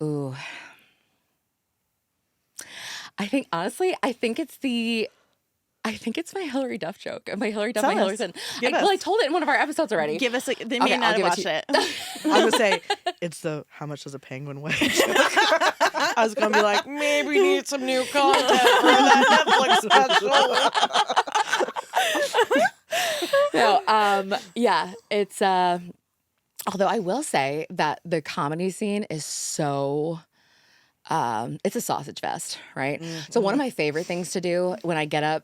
Ooh. I think it's my Hillary Duff joke. My Hillary Duff, Tell my Hillary us. Clinton. Give Well, I us. told it in one of our episodes already. Give us they Okay, may I'll not have give it watched to it. I was gonna say it's the how much does a penguin weigh? I was gonna be like, Maybe we need some new content for that Netflix special. No, yeah, it's although I will say that the comedy scene is so it's a sausage fest, right? So one of my favorite things to do when I get up,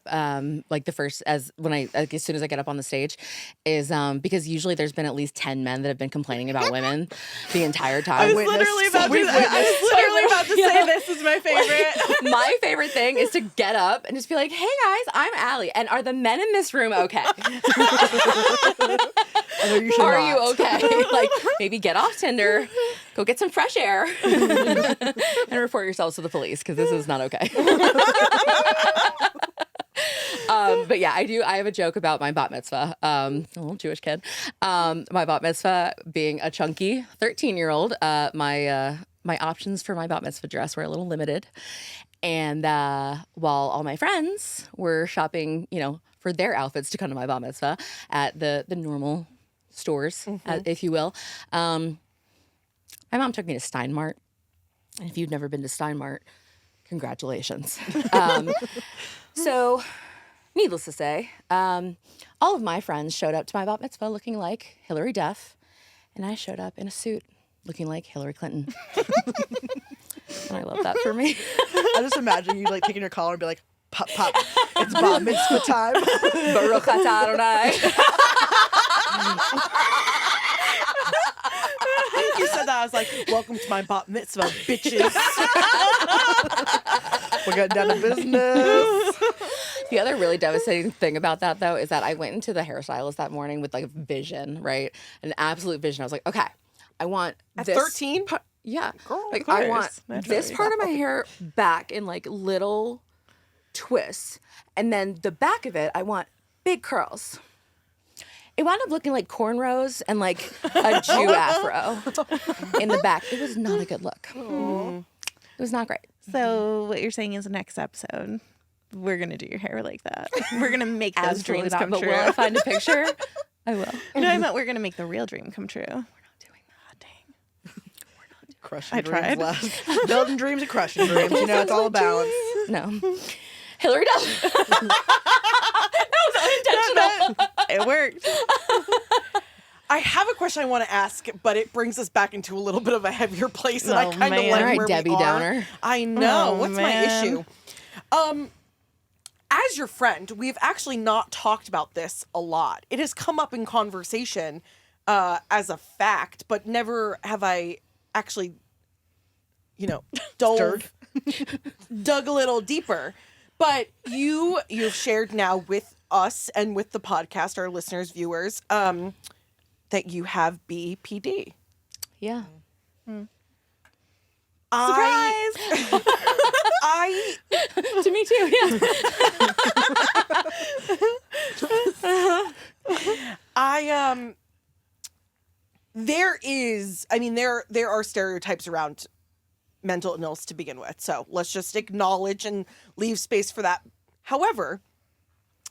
like as soon as I get up on the stage, is because usually there's been at least 10 men that have been complaining about women the entire time. I was literally about to say this is my favorite. My favorite thing is to get up and just be like, "Hey guys, I'm Allie, and are the men in this room okay? no, you should Are not. you okay? Like maybe get off Tinder, go get some fresh air, and report yourselves to the police because this is not okay." But yeah, I have a joke about my bat mitzvah. A little Jewish kid. My bat mitzvah being a chunky 13-year-old. My options for my bat mitzvah dress were a little limited, and while all my friends were shopping, for their outfits to come to my bat mitzvah at the normal stores, if you will, my mom took me to Steinmart. And if you've never been to Steinmart, congratulations. So, needless to say, all of my friends showed up to my bat mitzvah looking like Hillary Duff, and I showed up in a suit looking like Hillary Clinton. And I love that for me. I just imagine you like taking your collar and be like, pop, pop, it's bat mitzvah time. Baruch atah Adonai. You said that, I was like, welcome to my bat mitzvah, bitches. We're getting down to business. The other really devastating thing about that, though, is that I went into the hairstylist that morning with like a vision, right? An absolute vision. I was like, okay, I want At this 13? Yeah. Girl, like of I want course. this part of my hair back in like little twists. And then the back of it, I want big curls. It wound up looking like cornrows and like a Jew afro in the back. It was not a good look. It was not great. So what you're saying is the next episode, we're gonna do your hair like that. We're gonna make those Absolutely dreams not, come but true. will I find a picture? I will. No, I meant we're gonna make the real dream come true. We're not doing that. Dang. Crushing I dreams tried. last. Building dreams and crushing dreams. It's all a balance. No. Hillary Duff. That was unintentional. It worked. I have a question I want to ask, but it brings us back into a little bit of a heavier place, and I Oh, kind of man. like All right, where Debbie we are. Downer. I know. Oh, What's my man. issue? As your friend, we've actually not talked about this a lot. It has come up in conversation as a fact, but never have I actually, dug a little deeper. But you've shared now with us and with the podcast, our listeners, viewers, that you have BPD. Yeah. I To me too. Yeah. there are stereotypes around mental illness to begin with. So let's just acknowledge and leave space for that. However,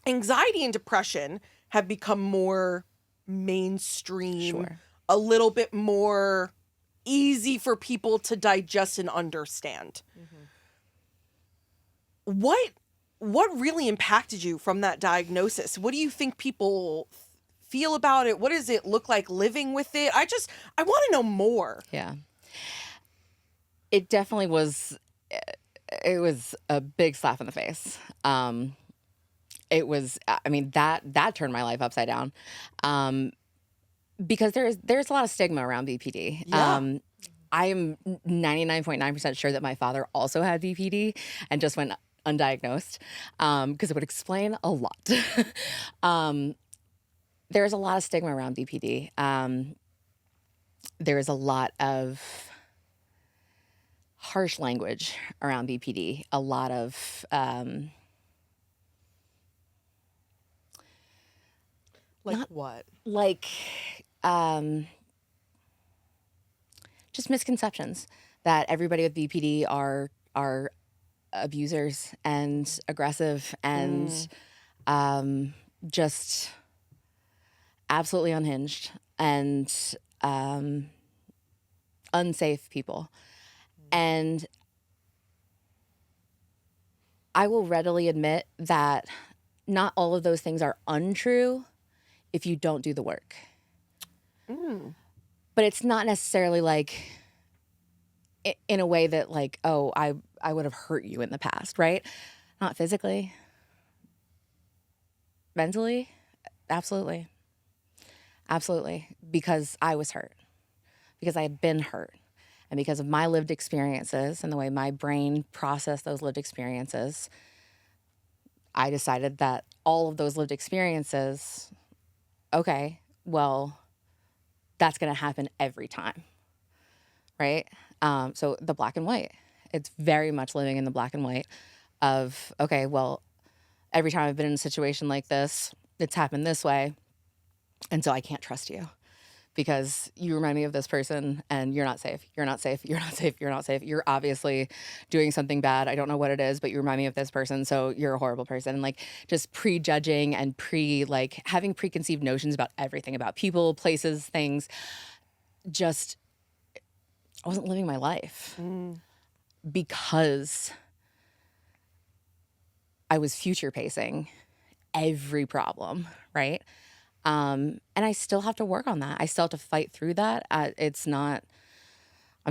anxiety and depression have become more mainstream, Sure. a little bit more easy for people to digest and understand. What really impacted you from that diagnosis? What do you think people feel about it? What does it look like living with it? I want to know more. Yeah. It definitely was. It was a big slap in the face. It was. I mean, that turned my life upside down. Because there's a lot of stigma around BPD. Yeah. I am 99.9% sure that my father also had BPD and just went undiagnosed, because it would explain a lot. There's a lot of stigma around BPD. There's a lot of harsh language around BPD. A lot of What? like just misconceptions that everybody with BPD are abusers and aggressive and just absolutely unhinged and unsafe people. And I will readily admit that not all of those things are untrue if you don't do the work. But it's not necessarily like in a way that like, oh, I would have hurt you in the past, right? Not physically. Mentally, absolutely. Absolutely. Because I was hurt. Because I had been hurt. And because of my lived experiences and the way my brain processed those lived experiences, I decided that all of those lived experiences, okay, well, that's going to happen every time, right? So the black and white, it's very much living in the black and white of, okay, well, every time I've been in a situation like this, it's happened this way, and so I can't trust you because you remind me of this person and you're not safe. You're not safe. You're not safe. You're not safe. You're obviously doing something bad. I don't know what it is, but you remind me of this person, so you're a horrible person. And like just prejudging and like having preconceived notions about everything, about people, places, things. Just I wasn't living my life because I was future pacing every problem, right? And I still have to work on that. I still have to fight through that. I'm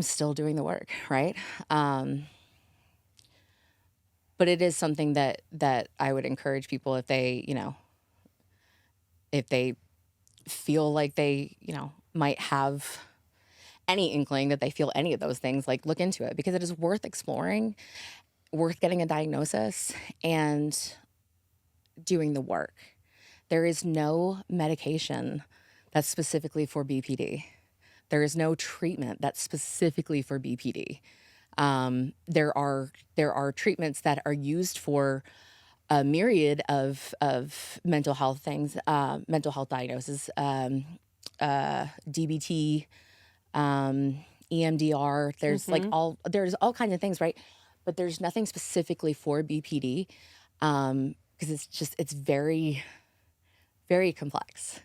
still doing the work, right? But it is something that I would encourage people if they, if they feel like they, might have any inkling that they feel any of those things, like look into it because it is worth exploring, worth getting a diagnosis and doing the work. There is no medication that's specifically for BPD. There is no treatment that's specifically for BPD. There are treatments that are used for a myriad of mental health things, mental health diagnoses, DBT, EMDR. There's there's all kinds of things, right? But there's nothing specifically for BPD because it's very, very complex,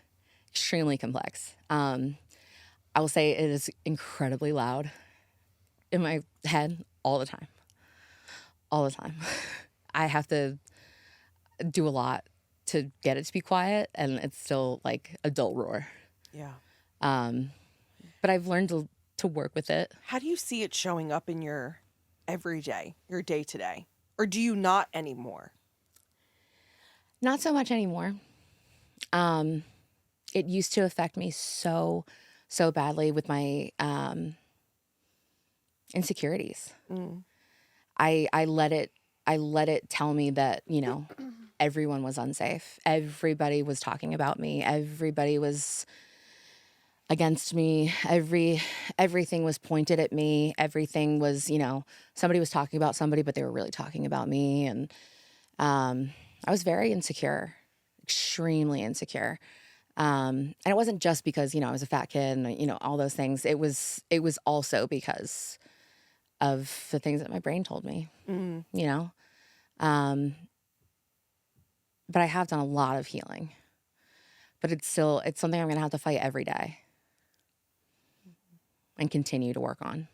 extremely complex. I will say it is incredibly loud in my head all the time. All the time. I have to do a lot to get it to be quiet, and it's still like adult roar. Yeah. But I've learned to work with it. How do you see it showing up in your everyday, your day to day? Or do you not anymore? Not so much anymore. It used to affect me so badly with my insecurities. I let it tell me that, everyone was unsafe. Everybody was talking about me. Everybody was against me. Everything was pointed at me. Everything was, somebody was talking about somebody, but they were really talking about me. And I was very insecure, extremely insecure. And it wasn't just because, I was a fat kid and, all those things. It was also because of the things that my brain told me, you know? But I have done a lot of healing. But it's something I'm going to have to fight every day and continue to work on.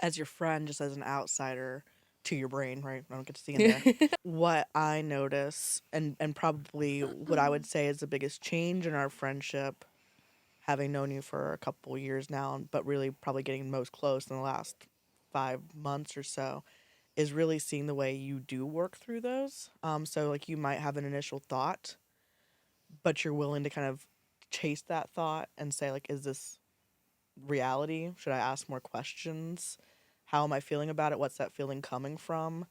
As your friend, just as an outsider to your brain, right? I don't get to see in there. What I notice, and probably what I would say is the biggest change in our friendship, having known you for a couple years now, but really probably getting most close in the last 5 months or so, is really seeing the way you do work through those. So like you might have an initial thought, but you're willing to kind of chase that thought and say like, is this reality? Should I ask more questions? How am I feeling about it? What's that feeling coming from?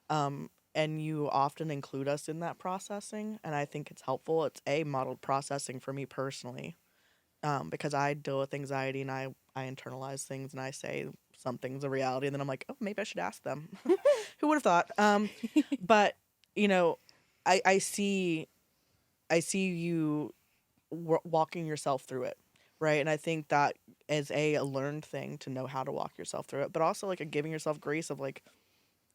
And you often include us in that processing, and I think it's helpful. It's modeled processing for me personally, because I deal with anxiety and I internalize things and I say something's a reality, and then I'm like, oh, maybe I should ask them. Who would have thought? But I see you walking yourself through it, right? And I think that is a learned thing to know how to walk yourself through it, but also like a giving yourself grace of like,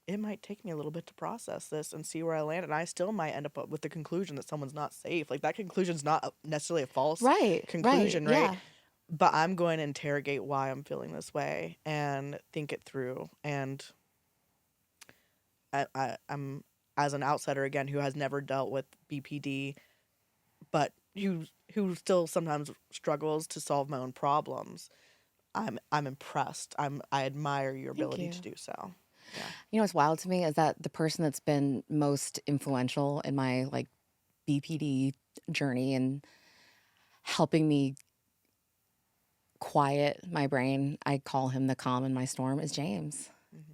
it might take me a little bit to process this and see where I land, and I still might end up with the conclusion that someone's not safe. Like that conclusion's not necessarily a false conclusion, right? Yeah. But I'm going to interrogate why I'm feeling this way and think it through. And I'm, as an outsider again who has never dealt with BPD, but who still sometimes struggles to solve my own problems, I'm impressed. I admire your ability to do so. Yeah. You know what's wild to me is that the person that's been most influential in my like BPD journey and helping me quiet my brain, I call him the calm in my storm, is James.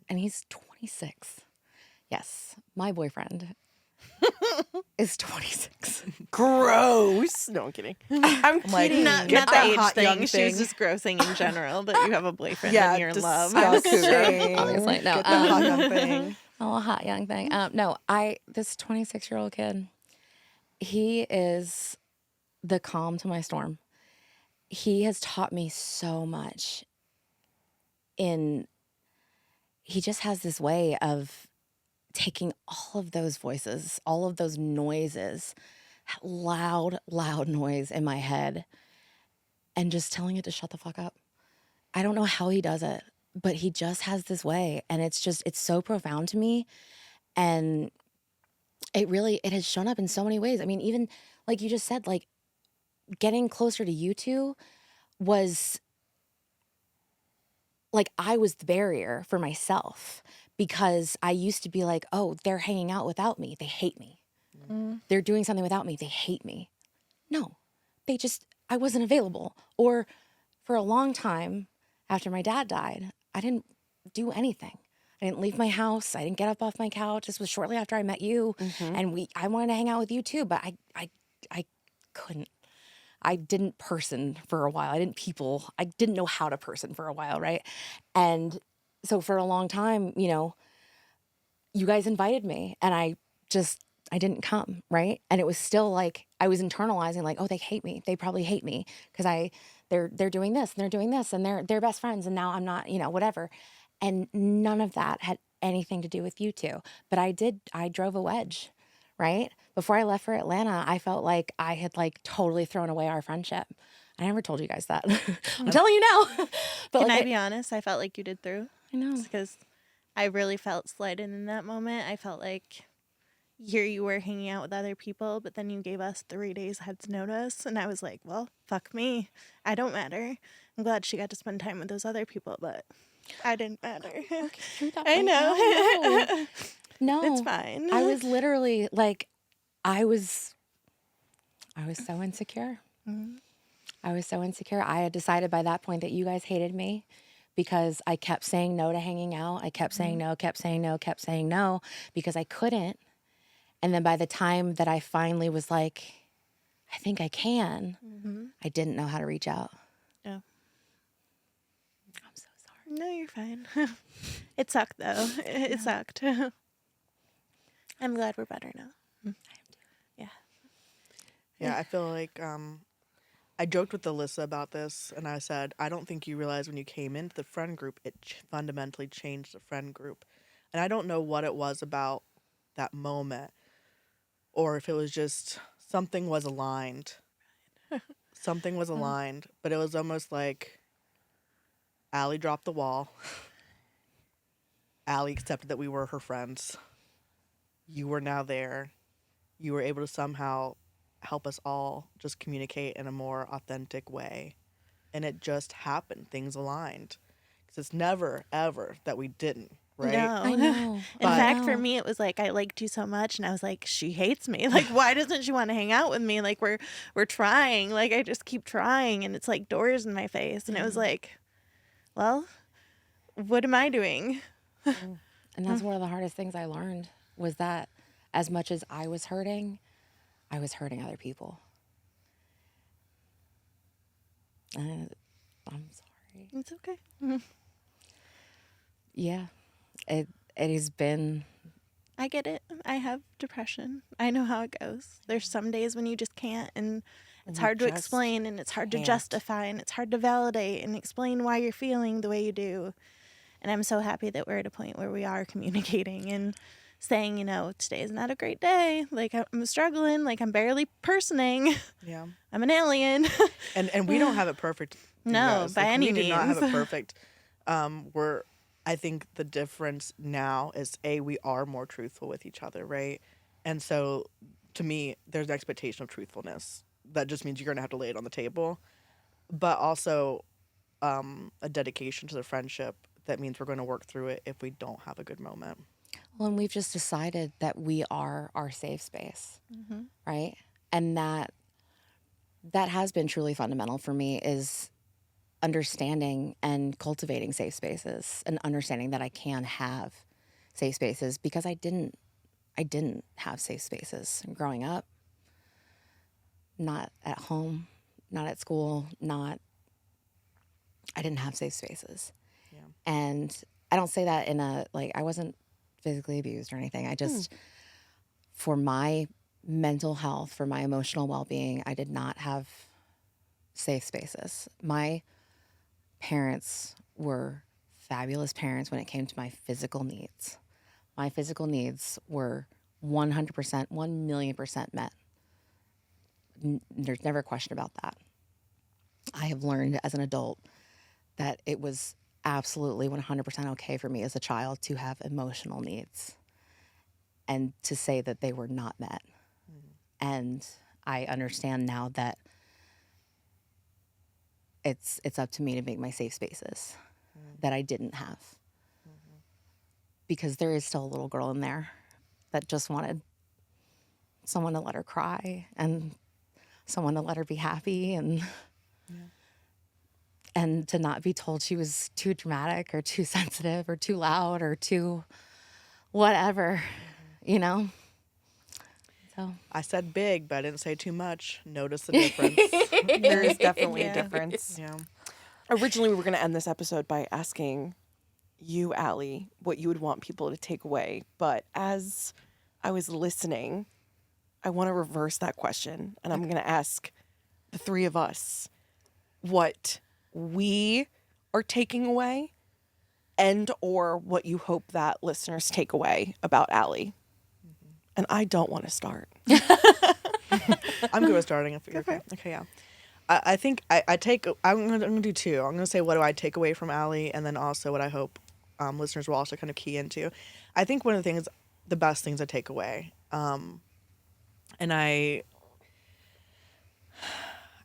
And he's 26. Yes, my boyfriend is 26. Gross. No, I'm kidding. I'm like, kidding. Not Get the that age hot young thing. She was thing. just grossing in general that you have a boyfriend Yeah, and you're in love. disgusting. Obviously, no. Get that hot young thing. Oh, a hot young thing. No, this 26-year-old kid, he is the calm to my storm. He has taught me so much. He just has this way of taking all of those voices, all of those noises, loud noise in my head, and just telling it to shut the fuck up. I don't know how he does it, but he just has this way, and it's so profound to me. And it has shown up in so many ways. I mean, even like you just said, like getting closer to you two was like I was the barrier for myself, because I used to be like, oh, they're hanging out without me. They hate me. They're doing something without me. They hate me. No, I wasn't available. Or for a long time after my dad died, I didn't do anything. I didn't leave my house. I didn't get up off my couch. This was shortly after I met you. And I wanted to hang out with you too, but I couldn't. I didn't person for a while. I didn't know how to person for a while, right? And so for a long time, you guys invited me and I didn't come, right? And it was still like I was internalizing like, oh, they hate me. They probably hate me because they're doing this and they're doing this and they're best friends and now I'm not, whatever. And none of that had anything to do with you two. But I drove a wedge, right? Before I left for Atlanta, I felt like I had like totally thrown away our friendship. I never told you guys that. I'm telling you now. But Can like, I be honest? I felt like you did through. I know. Because I really felt slighted in that moment. I felt like here you were hanging out with other people, but then you gave us 3 days head's notice. And I was like, well, fuck me. I don't matter. I'm glad she got to spend time with those other people, but I didn't matter. I know. No, It's fine. I was literally like, I was so insecure. I was so insecure. I had decided by that point that you guys hated me because I kept saying no to hanging out. I kept saying no, kept saying no, kept saying no because I couldn't. And then by the time that I finally was like, I think I can. Mm-hmm. I didn't know how to reach out. Yeah. I'm so sorry. No, you're fine. It sucked though. It sucked. I'm glad we're better now. I am too. Yeah. Yeah, I feel like I joked with Alyssa about this, and I said, I don't think you realize when you came into the friend group, it fundamentally changed the friend group. And I don't know what it was about that moment, or if it was just something was aligned. Something was aligned, but it was almost like Allie dropped the wall. Allie accepted that we were her friends. You were now there. You were able to somehow help us all just communicate in a more authentic way. And it just happened. Things aligned. Because it's never, ever that we didn't, right? No. I know. In But- fact, for me, it was like I liked you so much, and I was like, she hates me. Like, why doesn't she want to hang out with me? Like, we're trying. Like, I just keep trying, and it's like doors in my face. And it was like, well, what am I doing? And that's one of the hardest things I learned was that as much as I was hurting other people. And I'm sorry. It's okay. Yeah. It has been I get it. I have depression. I know how it goes. There's some days when you just can't, and it's you hard to just explain, and it's hard to can't. justify, and it's hard to validate and explain why you're feeling the way you do. And I'm so happy that we're at a point where we are communicating and saying, you know, today's not a great day. Like, I'm struggling. Like, I'm barely personing. Yeah. I'm an alien. And we don't have it perfect. you No, guys. by any we do not have it means. perfect. I think the difference now is we are more truthful with each other, right? And so to me, there's an expectation of truthfulness. That just means you're gonna have to lay it on the table. But also a dedication to the friendship that means we're gonna work through it if we don't have a good moment. well, and we've just decided that we are our safe space. Right? And that has been truly fundamental for me is understanding and cultivating safe spaces and understanding that I can have safe spaces because I didn't have safe spaces growing up. Not at home, not at school, I didn't have safe spaces. Yeah. And I don't say that in a, like, I wasn't physically abused or anything. I just, for my mental health, for my emotional well-being, I did not have safe spaces. My parents were fabulous parents when it came to my physical needs. My physical needs were 100%, 1,000,000% met. There's never a question about that. I have learned as an adult that it was absolutely 100% okay for me as a child to have emotional needs and to say that they were not met. And I understand now that it's up to me to make my safe spaces that I didn't have. Because there is still a little girl in there that just wanted someone to let her cry and someone to let her be happy and to not be told she was too dramatic or too sensitive or too loud or too whatever, you know? So I said big, but I didn't say too much. Notice the difference. There is definitely a Yeah. difference. Yeah. Originally, we were going to end this episode by asking you, Allie, what you would want people to take away. But as I was listening, I want to reverse that question. And I'm going to ask the three of us what we are taking away and or what you hope that listeners take away about Allie. And I don't want to start. I'm good with starting if you're okay. Okay, yeah. I think I'm gonna do two. I'm gonna say what do I take away from Allie, and then also what I hope listeners will also kind of key into. I think one of the things, the best things I take away, and I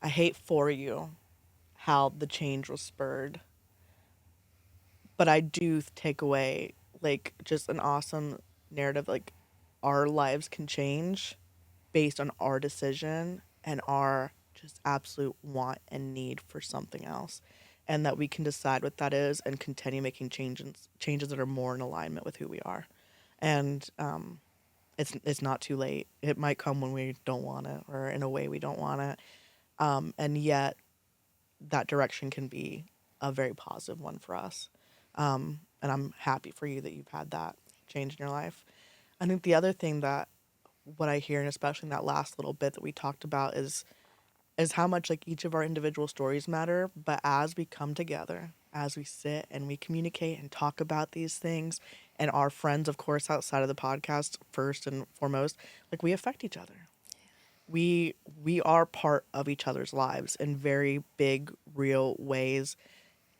hate for you how the change was spurred, but I do take away like just an awesome narrative, like our lives can change based on our decision and our just absolute want and need for something else, and that we can decide what that is and continue making changes that are more in alignment with who we are. And it's not too late. It might come when we don't want it or in a way we don't want it. And yet that direction can be a very positive one for us. And I'm happy for you that you've had that change in your life. I think the other thing that what I hear, and especially in that last little bit that we talked about, is how much like each of our individual stories matter. But as we come together, as we sit and we communicate and talk about these things, and our friends, of course, outside of the podcast, first and foremost, like we affect each other. We are part of each other's lives in very big, real ways,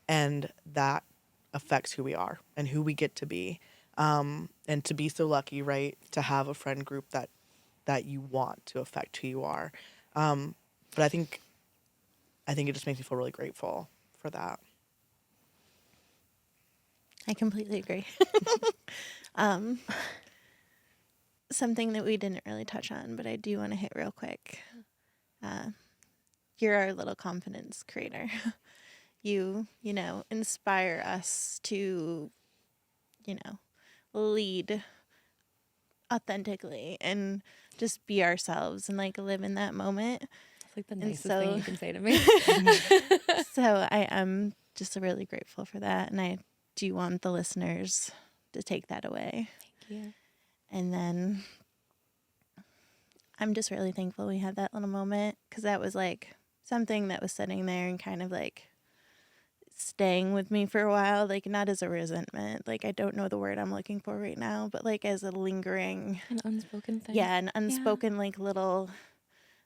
and that affects who we are and who we get to be. And to be so lucky, right, to have a friend group that you want to affect who you are. But I think it just makes me feel really grateful for that. I completely agree. Something that we didn't really touch on, but I do want to hit real quick. You're our little confidence creator. You inspire us to, lead authentically and just be ourselves and like live in that moment. It's like the nicest thing you can say to me. So I am just really grateful for that, and I do want the listeners to take that away. Thank you. And then I'm just really thankful we had that little moment, because that was like something that was sitting there and kind of like staying with me for a while, like not as a resentment, like I don't know the word I'm looking for right now, but like as a lingering, An unspoken thing. yeah, an unspoken like little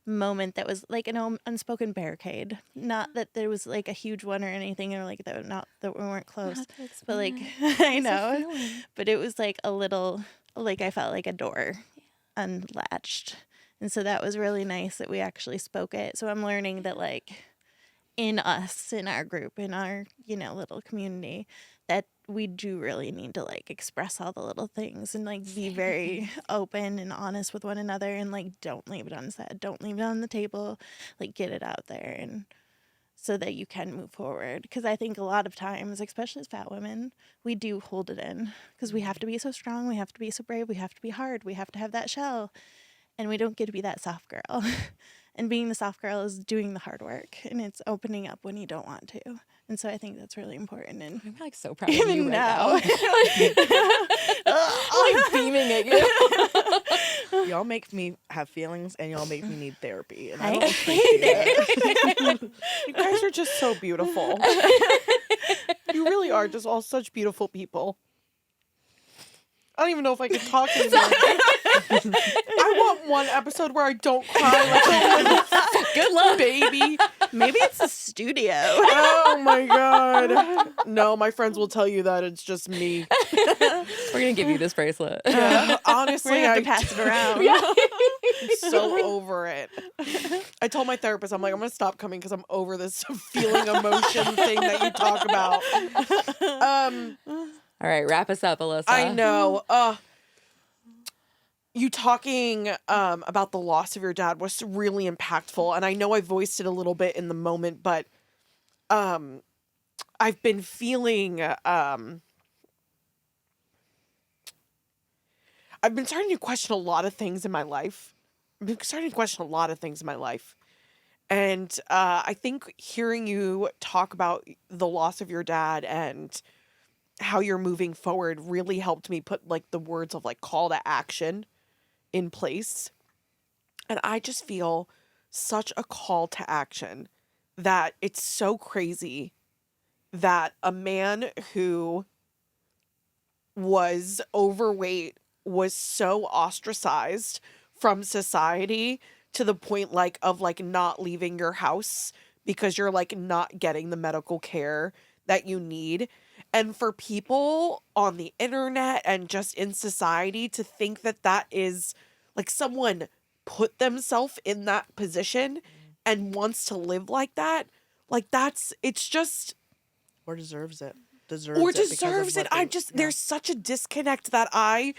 moment that was like an unspoken barricade. Not that there was like a huge one or anything, or like that we weren't close, but like I know, but it was like a little, like I felt like a door unlatched, and so that was really nice that we actually spoke it. So I'm learning that like in us, in our group, in our little community, that we do really need to like express all the little things and like be very open and honest with one another, and like don't leave it unsaid, don't leave it on the table, like get it out there, and so that you can move forward. Because I think a lot of times, especially as fat women, we do hold it in because we have to be so strong, we have to be so brave, we have to be hard, we have to have that shell, and we don't get to be that soft girl. And being the soft girl is doing the hard work, and it's opening up when you don't want to. And so I think that's really important. And I'm like so proud of you right now. I'm like beaming at you. Y'all make me have feelings, and y'all make me need therapy, and I I don't hate appreciate it. You guys are just so beautiful. You really are just all such beautiful people. I don't even know if I can talk anymore. I want one episode where I don't cry like a Good luck, baby. maybe it's the studio. Oh my god. No, my friends will tell you that it's just me. We're gonna give you this bracelet. Honestly, We're gonna have I to pass it around. I'm so over it. I told my therapist, I'm like, I'm gonna stop coming because I'm over this feeling emotion thing that you talk about. All right, wrap us up, Alyssa. I know. You talking about the loss of your dad was really impactful, and I know I voiced it a little bit in the moment, but I've been feeling I've been starting to question a lot of things in my life. And I think hearing you talk about the loss of your dad and how you're moving forward really helped me put like the words of like call to action in place. And I just feel such a call to action that it's so crazy that a man who was overweight was so ostracized from society to the point like of like not leaving your house because you're like not getting the medical care that you need. And for people on the internet and just in society to think that that is like someone put themselves in that position and wants to live like that, like it's just Or deserves it. There's such a disconnect that I'm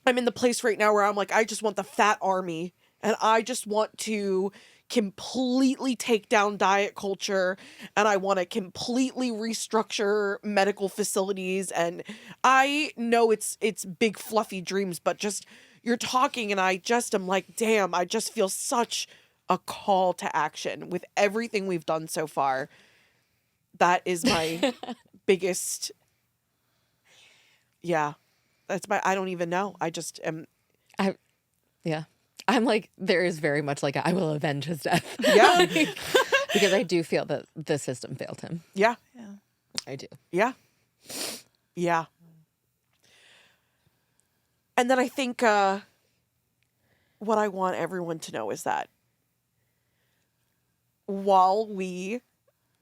in the place right now where I'm like, I just want the fat army, and I just want to, completely take down diet culture, and I want to completely restructure medical facilities. And I know it's big fluffy dreams, but just you're talking and I just am like, damn, I just feel such a call to action with everything we've done so far. That is my biggest, yeah, that's my, I don't even know. I just am, Yeah. I'm like, there is very much like, I will avenge his death. yeah, Because I do feel that the system failed him. yeah, Yeah. I do. yeah, yeah. And then I think what I want everyone to know is that while we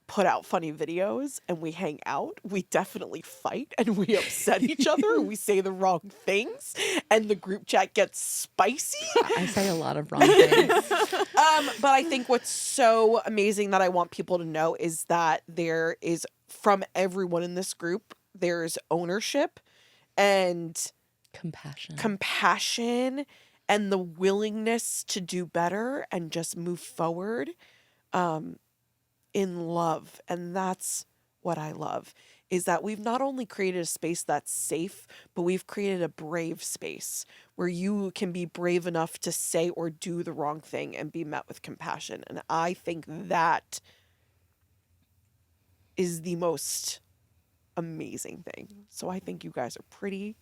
put out funny videos and we hang out, we definitely fight and we upset each other. We say the wrong things and the group chat gets spicy. I say a lot of wrong things. But I think what's so amazing that I want people to know is that there is, from everyone in this group, there's ownership and compassion and the willingness to do better and just move forward in love. And that's what I love, is that we've not only created a space that's safe, but we've created a brave space where you can be brave enough to say or do the wrong thing and be met with compassion. And I think that is the most amazing thing. So I think you guys are pretty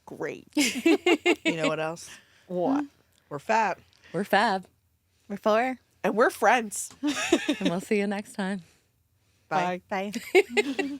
great. You know what else? What? We're fab. We're fab. We're 4. And we're friends. And we'll see you next time. Bye. Bye. Bye.